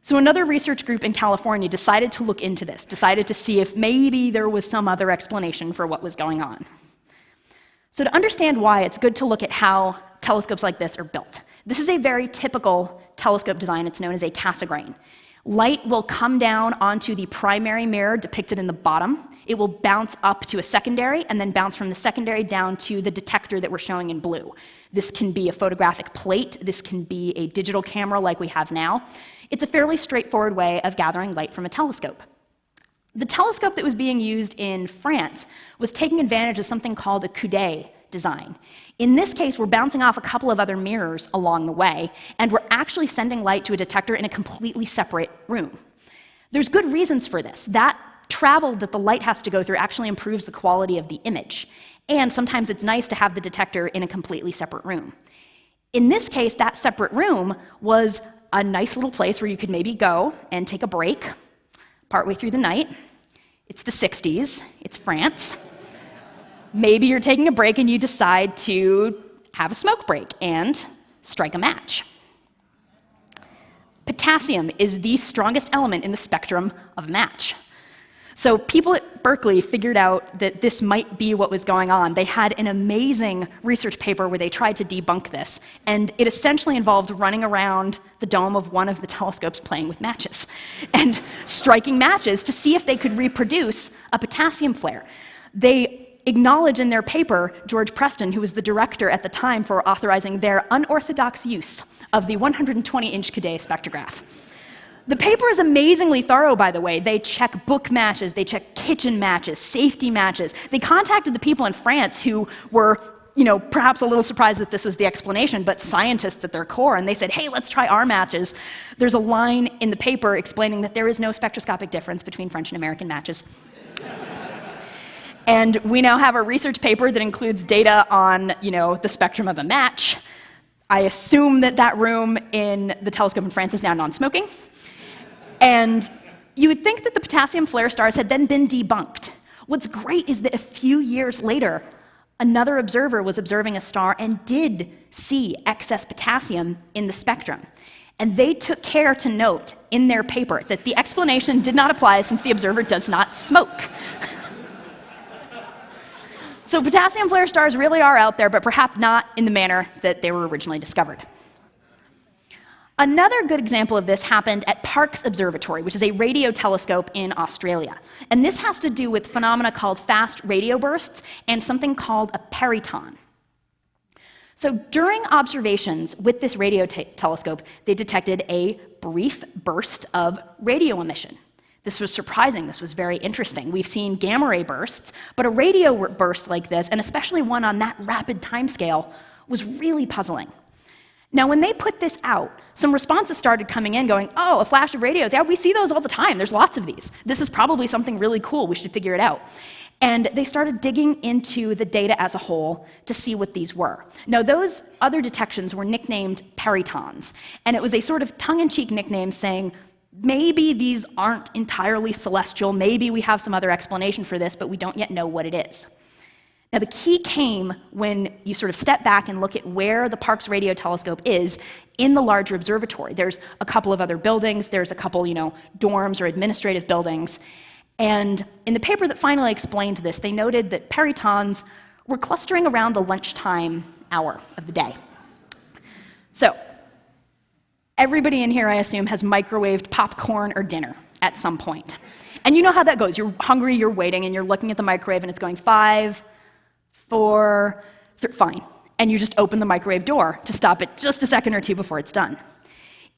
So another research group in California decided to look into this, decided to see if maybe there was some other explanation for what was going on. So to understand why, it's good to look at how telescopes like this are built. This is a very typical telescope design. It's known as a Cassegrain. Light will come down onto the primary mirror depicted in the bottom. It will bounce up to a secondary and then bounce from the secondary down to the detector that we're showing in blue. This can be a photographic plate. This can be a digital camera like we have now. It's a fairly straightforward way of gathering light from a telescope. The telescope that was being used in France was taking advantage of something called a coude design. In this case, we're bouncing off a couple of other mirrors along the way, and we're actually sending light to a detector in a completely separate room. There's good reasons for this. That travel that the light has to go through actually improves the quality of the image. And sometimes it's nice to have the detector in a completely separate room. In this case, that separate room was a nice little place where you could maybe go and take a break partway through the night. It's the 60s, it's France. Maybe you're taking a break and you decide to have a smoke break and strike a match. Potassium is the strongest element in the spectrum of a match. So people at Berkeley figured out that this might be what was going on. They had an amazing research paper where they tried to debunk this, and it essentially involved running around the dome of one of the telescopes playing with matches and striking matches to see if they could reproduce a potassium flare. They acknowledge in their paper George Preston, who was the director at the time for authorizing their unorthodox use of the 120-inch Cadet spectrograph. The paper is amazingly thorough, by the way. They check book matches, they check kitchen matches, safety matches. They contacted the people in France who were, perhaps a little surprised that this was the explanation, but scientists at their core, and they said, hey, let's try our matches. There's a line in the paper explaining that there is no spectroscopic difference between French and American matches. And we now have a research paper that includes data on, the spectrum of a match. I assume that room in the telescope in France is now non-smoking. And you would think that the potassium flare stars had then been debunked. What's great is that a few years later, another observer was observing a star and did see excess potassium in the spectrum. And they took care to note in their paper that the explanation did not apply since the observer does not smoke. So potassium flare stars really are out there, but perhaps not in the manner that they were originally discovered. Another good example of this happened at Parkes Observatory, which is a radio telescope in Australia. And this has to do with phenomena called fast radio bursts and something called a periton. So during observations with this radio telescope, they detected a brief burst of radio emission. This was surprising. This was very interesting. We've seen gamma ray bursts, but a radio burst like this, and especially one on that rapid timescale, was really puzzling. Now, when they put this out, some responses started coming in going, oh, a flash of radios. Yeah, we see those all the time. There's lots of these. This is probably something really cool. We should figure it out. And they started digging into the data as a whole to see what these were. Now, those other detections were nicknamed peritons, and it was a sort of tongue-in-cheek nickname saying, maybe these aren't entirely celestial, maybe we have some other explanation for this, but we don't yet know what it is. Now, the key came when you sort of step back and look at where the Parkes Radio Telescope is in the larger observatory. There's a couple of other buildings, there's a couple, dorms or administrative buildings. And in the paper that finally explained this, they noted that peritons were clustering around the lunchtime hour of the day. So, everybody in here, I assume, has microwaved popcorn or dinner at some point. And you know how that goes. You're hungry, you're waiting, and you're looking at the microwave, and it's going 5, 4, 3, fine. And you just open the microwave door to stop it just a second or two before it's done.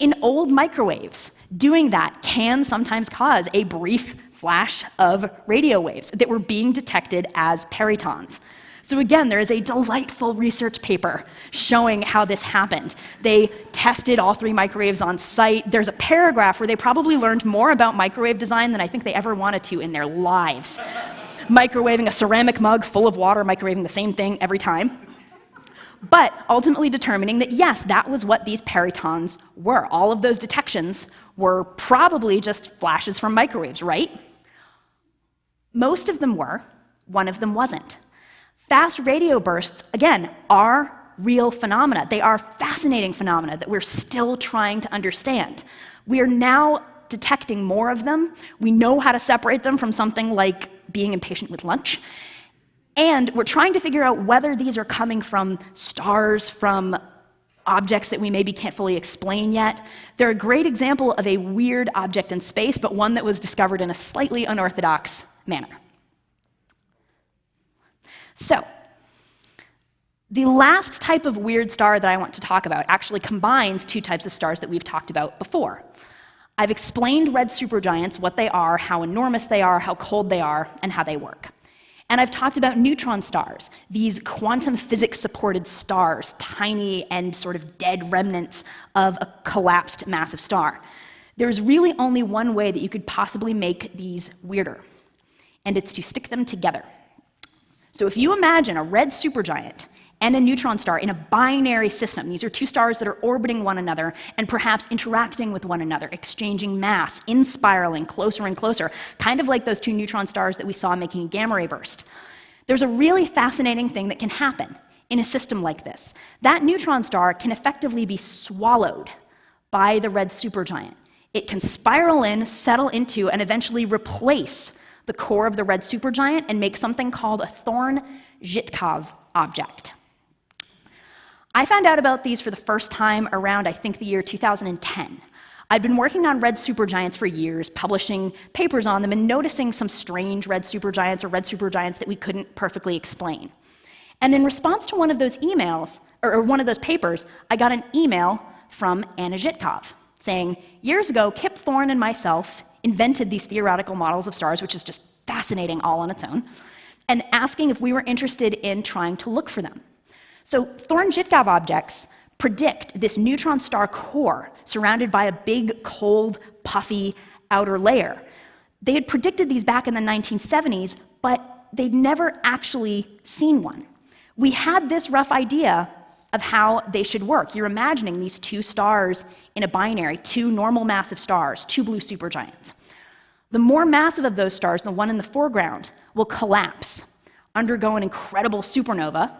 In old microwaves, doing that can sometimes cause a brief flash of radio waves that were being detected as peritons. So again, there is a delightful research paper showing how this happened. They tested all 3 microwaves on site. There's a paragraph where they probably learned more about microwave design than I think they ever wanted to in their lives. Microwaving a ceramic mug full of water, microwaving the same thing every time. But ultimately determining that, yes, that was what these peritons were. All of those detections were probably just flashes from microwaves, right? Most of them were, one of them wasn't. Fast radio bursts, again, are real phenomena. They are fascinating phenomena that we're still trying to understand. We are now detecting more of them. We know how to separate them from something like being impatient with lunch. And we're trying to figure out whether these are coming from stars, from objects that we maybe can't fully explain yet. They're a great example of a weird object in space, but one that was discovered in a slightly unorthodox manner. So, the last type of weird star that I want to talk about actually combines 2 types of stars that we've talked about before. I've explained red supergiants, what they are, how enormous they are, how cold they are, and how they work. And I've talked about neutron stars, these quantum physics-supported stars, tiny and sort of dead remnants of a collapsed massive star. There's really only one way that you could possibly make these weirder, and it's to stick them together. So if you imagine a red supergiant and a neutron star in a binary system, these are two stars that are orbiting one another and perhaps interacting with one another, exchanging mass, in-spiraling closer and closer, kind of like those two neutron stars that we saw making a gamma ray burst. There's a really fascinating thing that can happen in a system like this. That neutron star can effectively be swallowed by the red supergiant. It can spiral in, settle into, and eventually replace the core of the red supergiant and make something called a Thorne-Jitkov object. I found out about these for the first time around, I think, the year 2010. I'd been working on red supergiants for years, publishing papers on them and noticing some strange red supergiants or red supergiants that we couldn't perfectly explain. And in response to one of those emails, or one of those papers, I got an email from Anna Jitkov saying, years ago, Kip Thorne and myself invented these theoretical models of stars, which is just fascinating all on its own, and asking if we were interested in trying to look for them. So Thorne-Jitkov objects predict this neutron star core surrounded by a big, cold, puffy outer layer. They had predicted these back in the 1970s, but they'd never actually seen one. We had this rough idea of how they should work. You're imagining these two stars in a binary, two normal massive stars, two blue supergiants. The more massive of those stars, the one in the foreground, will collapse, undergo an incredible supernova,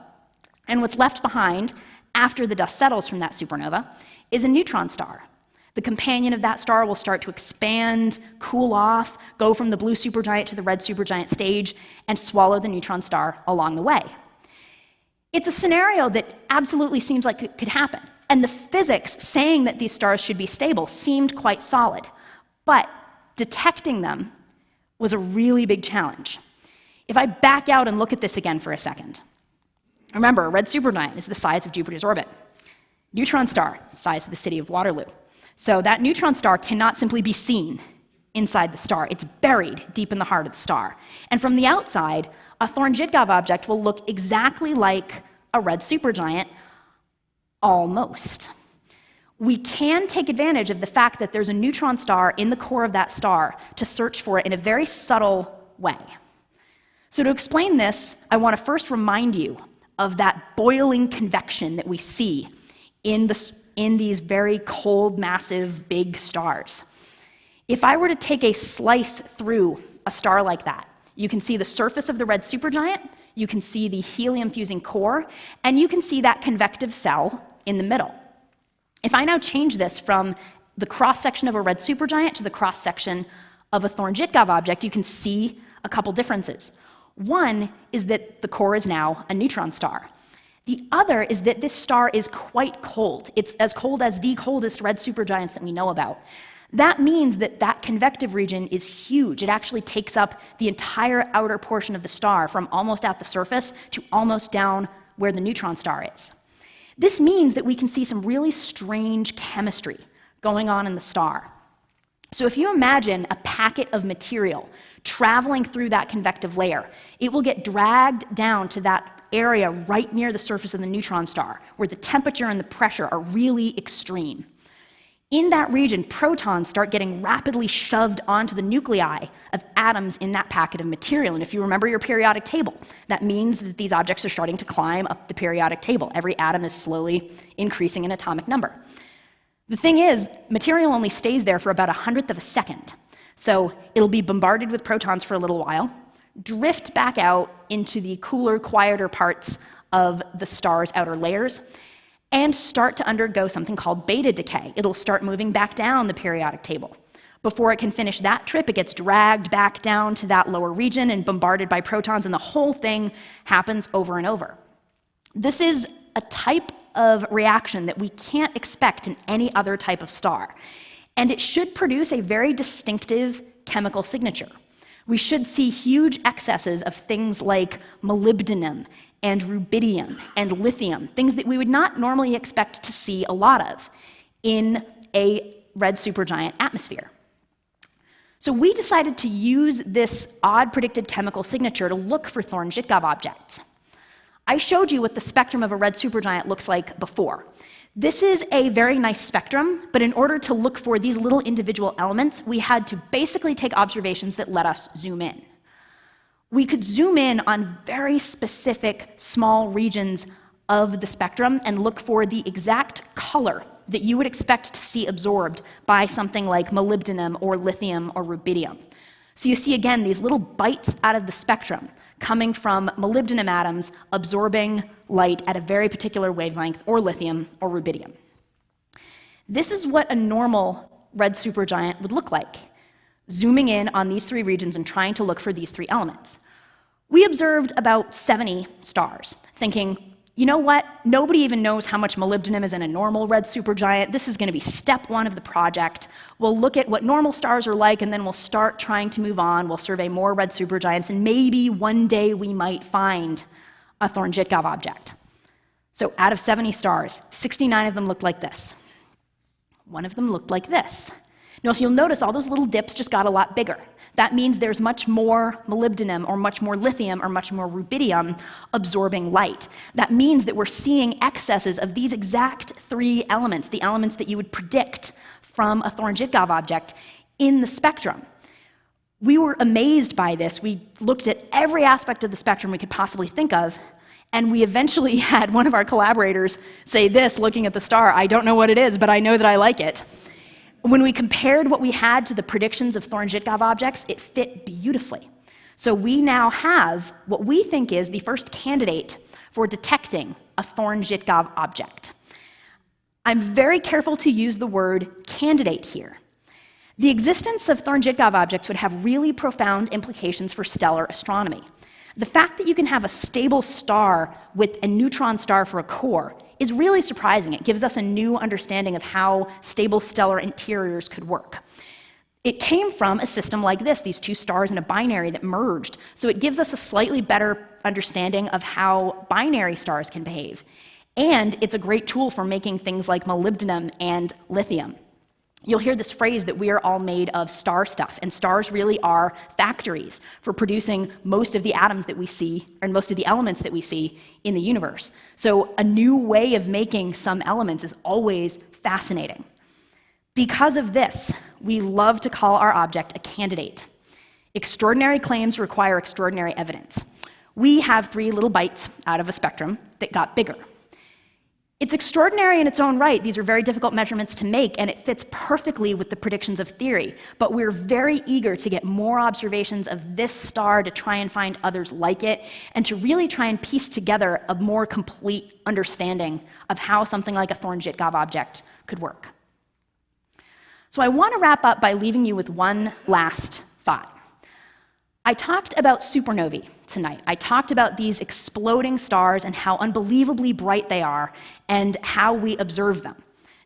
and what's left behind after the dust settles from that supernova is a neutron star. The companion of that star will start to expand, cool off, go from the blue supergiant to the red supergiant stage, and swallow the neutron star along the way. It's a scenario that absolutely seems like it could happen, and the physics saying that these stars should be stable seemed quite solid, but detecting them was a really big challenge. If I back out and look at this again for a second, remember, a red supergiant is the size of Jupiter's orbit. Neutron star, the size of the city of Waterloo. So that neutron star cannot simply be seen inside the star. It's buried deep in the heart of the star. And from the outside, a Thorne-Jitkov object will look exactly like a red supergiant, almost. We can take advantage of the fact that there's a neutron star in the core of that star to search for it in a very subtle way. So to explain this, I want to first remind you of that boiling convection that we see in these very cold, massive, big stars. If I were to take a slice through a star like that, you can see the surface of the red supergiant, you can see the helium-fusing core, and you can see that convective cell in the middle. If I now change this from the cross-section of a red supergiant to the cross-section of a Thorne-Jitkov object, you can see a couple differences. One is that the core is now a neutron star. The other is that this star is quite cold. It's as cold as the coldest red supergiants that we know about. That means that that convective region is huge. It actually takes up the entire outer portion of the star, from almost at the surface to almost down where the neutron star is. This means that we can see some really strange chemistry going on in the star. So if you imagine a packet of material traveling through that convective layer, it will get dragged down to that area right near the surface of the neutron star, where the temperature and the pressure are really extreme. In that region, protons start getting rapidly shoved onto the nuclei of atoms in that packet of material. And if you remember your periodic table, that means that these objects are starting to climb up the periodic table. Every atom is slowly increasing in atomic number. The thing is, material only stays there for about 1/100th of a second. So it'll be bombarded with protons for a little while, drift back out into the cooler, quieter parts of the star's outer layers, and start to undergo something called beta decay. It'll start moving back down the periodic table. Before it can finish that trip, it gets dragged back down to that lower region and bombarded by protons, and the whole thing happens over and over. This is a type of reaction that we can't expect in any other type of star, and it should produce a very distinctive chemical signature. We should see huge excesses of things like molybdenum and rubidium and lithium, things that we would not normally expect to see a lot of in a red supergiant atmosphere. So we decided to use this odd predicted chemical signature to look for Thorne-Jitkov objects. I showed you what the spectrum of a red supergiant looks like before. This is a very nice spectrum, but in order to look for these little individual elements, we had to basically take observations that let us zoom in. we could zoom in on very specific small regions of the spectrum and look for the exact color that you would expect to see absorbed by something like molybdenum or lithium or rubidium. So you see, again, these little bites out of the spectrum coming from molybdenum atoms absorbing light at a very particular wavelength, or lithium or rubidium. This is what a normal red supergiant would look like, zooming in on these three regions and trying to look for these three elements. We observed about 70 stars, thinking, you know what? Nobody even knows how much molybdenum is in a normal red supergiant. This is going to be step one of the project. We'll look at what normal stars are like, and then we'll start trying to move on. We'll survey more red supergiants, and maybe one day we might find a Thorne-Jitgov object. So out of 70 stars, 69 of them looked like this. One of them looked like this. Now, if you'll notice, all those little dips just got a lot bigger. That means there's much more molybdenum or much more lithium or much more rubidium absorbing light. That means that we're seeing excesses of these exact three elements, the elements that you would predict from a Thorne-Jitgov object, in the spectrum. We were amazed by this. We looked at every aspect of the spectrum we could possibly think of, and we eventually had one of our collaborators say this, looking at the star: "I don't know what it is, but I know that I like it." When we compared what we had to the predictions of Thorne-Jitgov objects, it fit beautifully. So we now have what we think is the first candidate for detecting a Thorne-Jitgov object. I'm very careful to use the word candidate here. The existence of Thorne-Jitgov objects would have really profound implications for stellar astronomy. The fact that you can have a stable star with a neutron star for a core is really surprising. It gives us a new understanding of how stable stellar interiors could work. It came from a system like this, these two stars in a binary that merged. So it gives us a slightly better understanding of how binary stars can behave. And it's a great tool for making things like molybdenum and lithium. You'll hear this phrase that we are all made of star stuff, and stars really are factories for producing most of the atoms that we see, and most of the elements that we see in the universe. So a new way of making some elements is always fascinating. Because of this, we love to call our object a candidate. Extraordinary claims require extraordinary evidence. We have three little bites out of a spectrum that got bigger. It's extraordinary in its own right. These are very difficult measurements to make, and it fits perfectly with the predictions of theory. But we're very eager to get more observations of this star to try and find others like it, and to really try and piece together a more complete understanding of how something like a Thorne-Jitgov object could work. So I want to wrap up by leaving you with one last thought. I talked about supernovae tonight. I talked about these exploding stars and how unbelievably bright they are and how we observe them.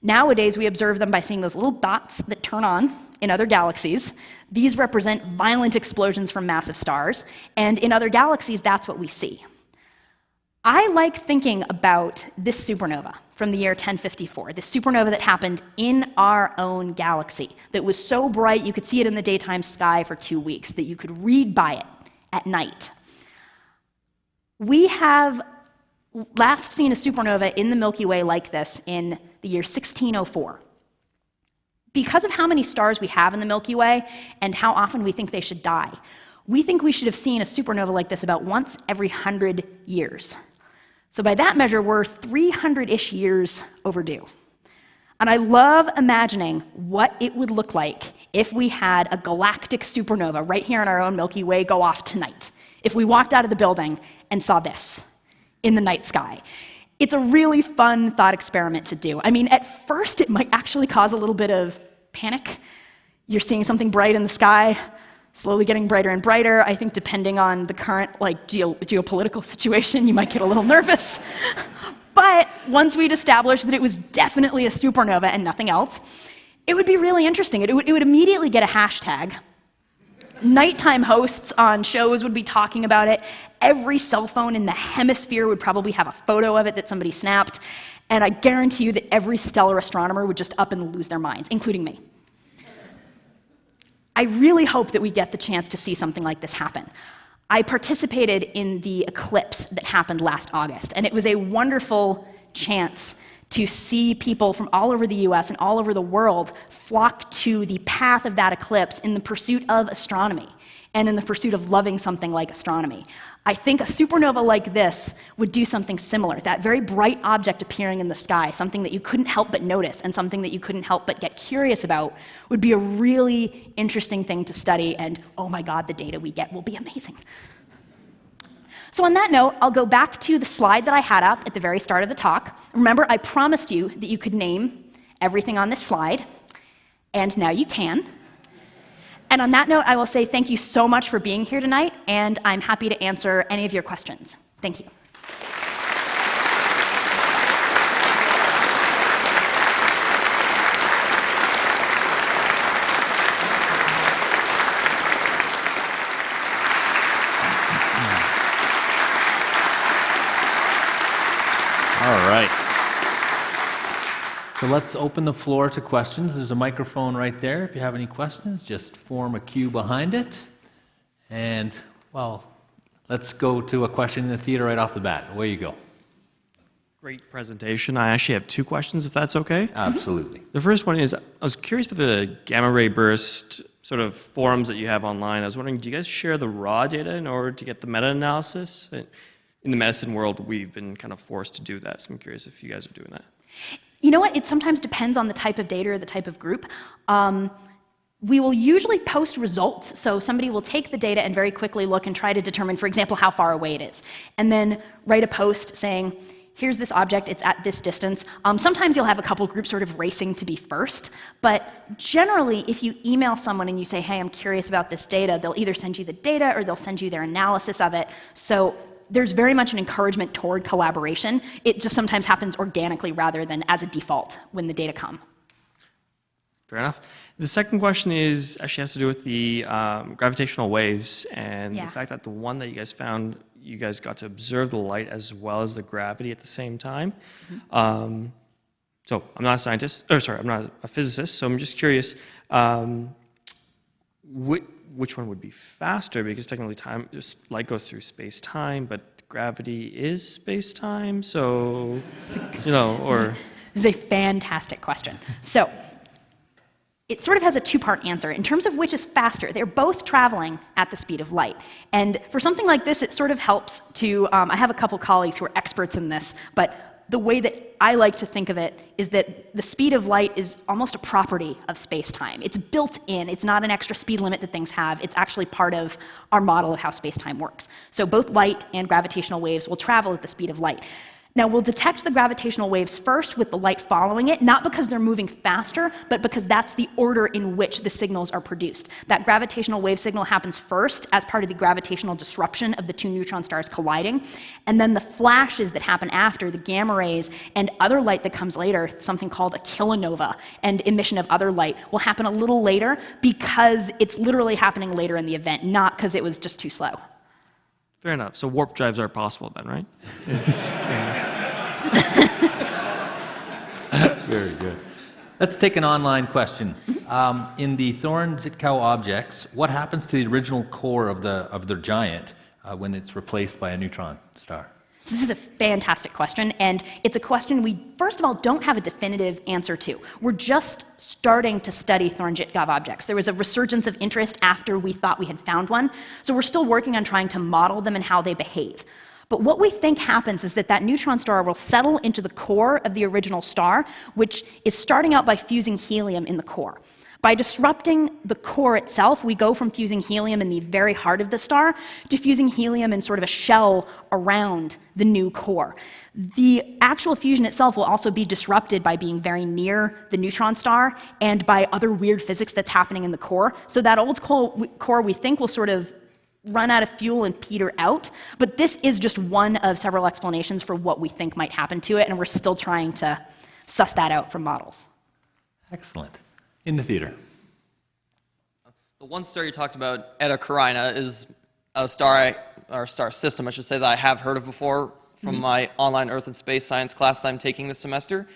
Nowadays, we observe them by seeing those little dots that turn on in other galaxies. These represent violent explosions from massive stars, and in other galaxies, that's what we see. I like thinking about this supernova from the year 1054, this supernova that happened in our own galaxy, that was so bright you could see it in the daytime sky for 2 weeks, that you could read by it at night. We have last seen a supernova in the Milky Way like this in the year 1604. Because of how many stars we have in the Milky Way and how often we think they should die, we think we should have seen a supernova like this about once every 100 years. So by that measure, we're 300-ish years overdue. And I love imagining what it would look like if we had a galactic supernova right here in our own Milky Way go off tonight, if we walked out of the building and saw this in the night sky. It's a really fun thought experiment to do. I mean, at first, it might actually cause a little bit of panic. You're seeing something bright in the sky, slowly getting brighter and brighter. I think depending on the current geopolitical situation, you might get a little nervous. But once we'd established that it was definitely a supernova and nothing else, it would be really interesting. It would immediately get a hashtag. Nighttime hosts on shows would be talking about it. Every cell phone in the hemisphere would probably have a photo of it that somebody snapped. And I guarantee you that every stellar astronomer would just up and lose their minds, including me. I really hope that we get the chance to see something like this happen. I participated in the eclipse that happened last August, and it was a wonderful chance to see people from all over the US and all over the world flock to the path of that eclipse in the pursuit of astronomy. and in the pursuit of loving something like astronomy. I think a supernova like this would do something similar, that very bright object appearing in the sky, something that you couldn't help but notice and something that you couldn't help but get curious about, would be a really interesting thing to study, and oh my God, the data we get will be amazing. So on that note, I'll go back to the slide that I had up at the very start of the talk. Remember, I promised you that you could name everything on this slide, and now you can. And on that note, I will say thank you so much for being here tonight, and I'm happy to answer any of your questions. Thank you. All right. So let's open the floor to questions. There's a microphone right there. If you have any questions, just form a queue behind it. And, well, let's go to a question in the theater right off the bat. Away you go. Great presentation. I actually have two questions, if that's okay. Absolutely. The first one is, I was curious about the gamma ray burst sort of forums that you have online. I was wondering, do you guys share the raw data in order to get the meta-analysis? In the medicine world, we've been kind of forced to do that, so I'm curious if you guys are doing that. You know what? It sometimes depends on the type of data or the type of group. We will usually post results, so somebody will take the data and very quickly look and try to determine, for example, how far away it is, and then write a post saying, here's this object, it's at this distance. Sometimes you'll have a couple groups sort of racing to be first, but generally, if you email someone and you say, hey, I'm curious about this data, they'll either send you the data or they'll send you their analysis of it. So there's very much an encouragement toward collaboration. It just sometimes happens organically rather than as a default when the data come. Fair enough. The second question is actually has to do with the gravitational waves and the fact that the one that you guys found, you guys got to observe the light as well as the gravity at the same time. So I'm not a scientist, I'm not a physicist, so I'm just curious, which one would be faster? Because technically light goes through space-time, but gravity is space-time, so, you know, or... This is a fantastic question. So, it sort of has a two-part answer. In terms of which is faster, they're both traveling at the speed of light. And for something like this, it sort of helps to, I have a couple colleagues who are experts in this, but the way that I like to think of it is that the speed of light is almost a property of space-time. It's built in. It's not an extra speed limit that things have. It's actually part of our model of how space-time works. So both light and gravitational waves will travel at the speed of light. Now, we'll detect the gravitational waves first with the light following it, not because they're moving faster, but because that's the order in which the signals are produced. That gravitational wave signal happens first as part of the gravitational disruption of the two neutron stars colliding, and then the flashes that happen after, the gamma rays and other light that comes later, something called a kilonova, and emission of other light, will happen a little later because it's literally happening later in the event, not because it was just too slow. Fair enough. So warp drives are possible then, right? Very good. Let's take an online question. In the Thorn-Zitkow objects, what happens to the original core of the giant when it's replaced by a neutron star? So this is a fantastic question, and it's a question we, first of all, don't have a definitive answer to. We're just starting to study Thorn-Zitkow objects. There was a resurgence of interest after we thought we had found one, so we're still working on trying to model them and how they behave. But what we think happens is that neutron star will settle into the core of the original star, which is starting out by fusing helium in the core. By disrupting the core itself, we go from fusing helium in the very heart of the star to fusing helium in sort of a shell around the new core. The actual fusion itself will also be disrupted by being very near the neutron star and by other weird physics that's happening in the core. So that old core we think will sort of run out of fuel and peter out, but this is just one of several explanations for what we think might happen to it, and we're still trying to suss that out from models. Excellent. In the theater. The one star you talked about, Eta Carina, is a star, or star system, I should say, that I have heard of before from my online Earth and Space Science class that I'm taking this semester.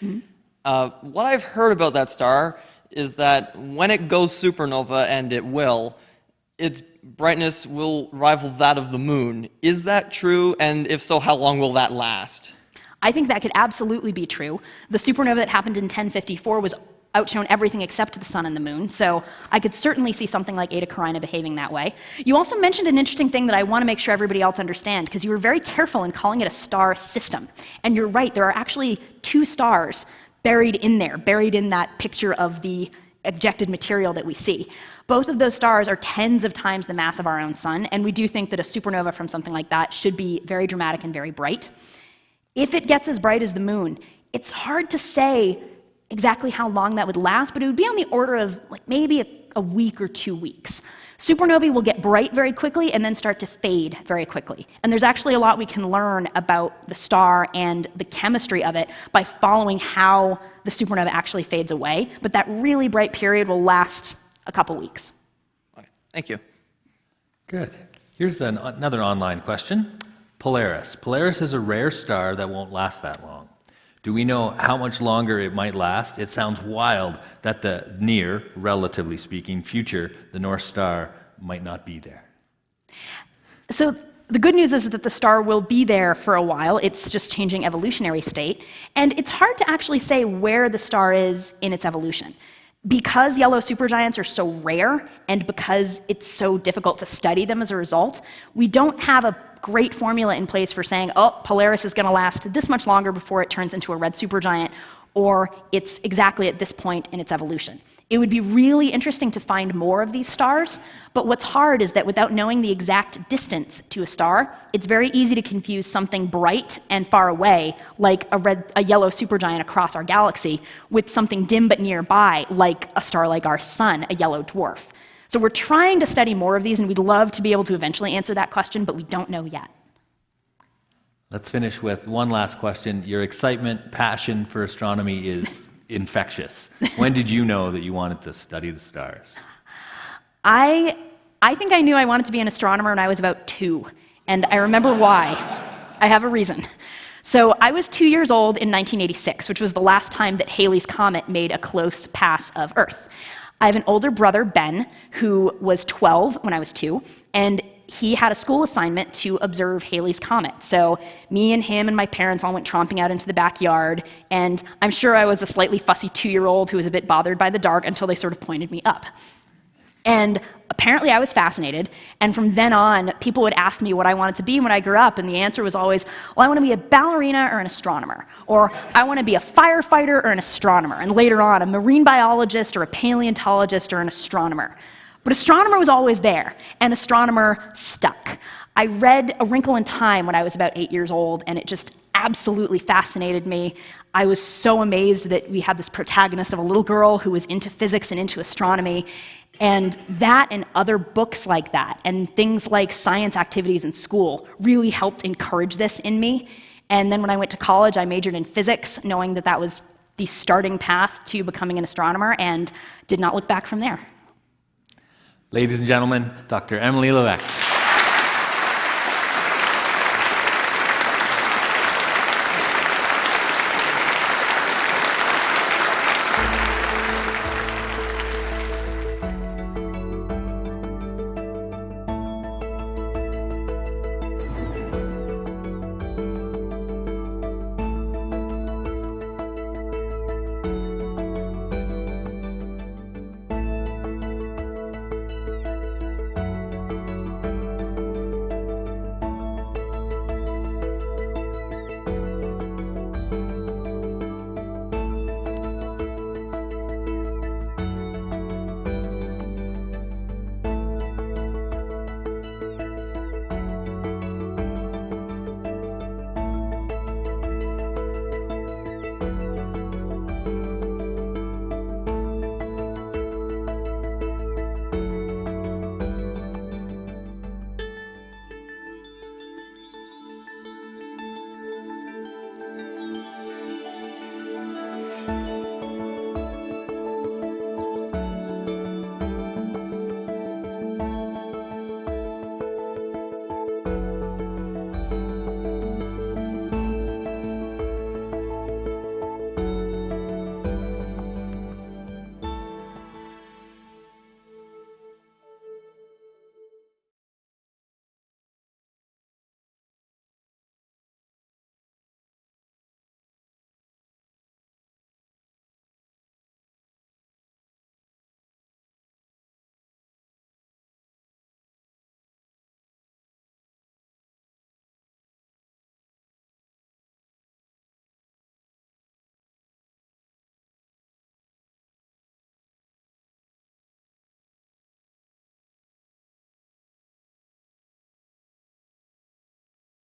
What I've heard about that star is that when it goes supernova, and it will, its brightness will rival that of the moon. Is that true? And if so, how long will that last? I think that could absolutely be true. The supernova that happened in 1054 was outshone everything except the sun and the moon, so I could certainly see something like Eta Carina behaving that way. You also mentioned an interesting thing that I want to make sure everybody else understands, because you were very careful in calling it a star system. And you're right, there are actually 2 stars buried in there, buried in that picture of the ejected material that we see. Both of those stars are tens of times the mass of our own sun, and we do think that a supernova from something like that should be very dramatic and very bright. If it gets as bright as the moon, it's hard to say exactly how long that would last, but it would be on the order of like maybe a week or 2 weeks. Supernovae will get bright very quickly and then start to fade very quickly. And there's actually a lot we can learn about the star and the chemistry of it by following how the supernova actually fades away. But that really bright period will last a couple weeks. Okay, thank you. Good. Here's another online question. Polaris. Polaris is a rare star that won't last that long. Do we know how much longer it might last? It sounds wild that the near, relatively speaking, future, the North Star, might not be there. So the good news is that the star will be there for a while. It's just changing evolutionary state. And it's hard to actually say where the star is in its evolution. Because yellow supergiants are so rare, and because it's so difficult to study them as a result, we don't have a great formula in place for saying, oh, Polaris is going to last this much longer before it turns into a red supergiant, or it's exactly at this point in its evolution. It would be really interesting to find more of these stars, but what's hard is that without knowing the exact distance to a star, it's very easy to confuse something bright and far away, like a yellow supergiant across our galaxy, with something dim but nearby, like a star like our sun, a yellow dwarf. So we're trying to study more of these, and we'd love to be able to eventually answer that question, but we don't know yet. Let's finish with one last question. Your excitement, passion for astronomy is infectious. When did you know that you wanted to study the stars? I think I knew I wanted to be an astronomer when I was about 2, and I remember why. I have a reason. So I was 2 years old in 1986, which was the last time that Halley's Comet made a close pass of Earth. I have an older brother, Ben, who was 12 when I was 2, and he had a school assignment to observe Halley's Comet. So me and him and my parents all went tromping out into the backyard, and I'm sure I was a slightly fussy 2-year-old who was a bit bothered by the dark until they sort of pointed me up. And apparently I was fascinated, and from then on, people would ask me what I wanted to be when I grew up, and the answer was always, well, I want to be a ballerina or an astronomer, or I want to be a firefighter or an astronomer, and later on, a marine biologist or a paleontologist or an astronomer. But astronomer was always there, and astronomer stuck. I read A Wrinkle in Time when I was about 8 years old, and it just absolutely fascinated me. I was so amazed that we had this protagonist of a little girl who was into physics and into astronomy, and that and other books like that, and things like science activities in school really helped encourage this in me. And then when I went to college, I majored in physics, knowing that that was the starting path to becoming an astronomer, and did not look back from there. Ladies and gentlemen, Dr. Emily Levesque.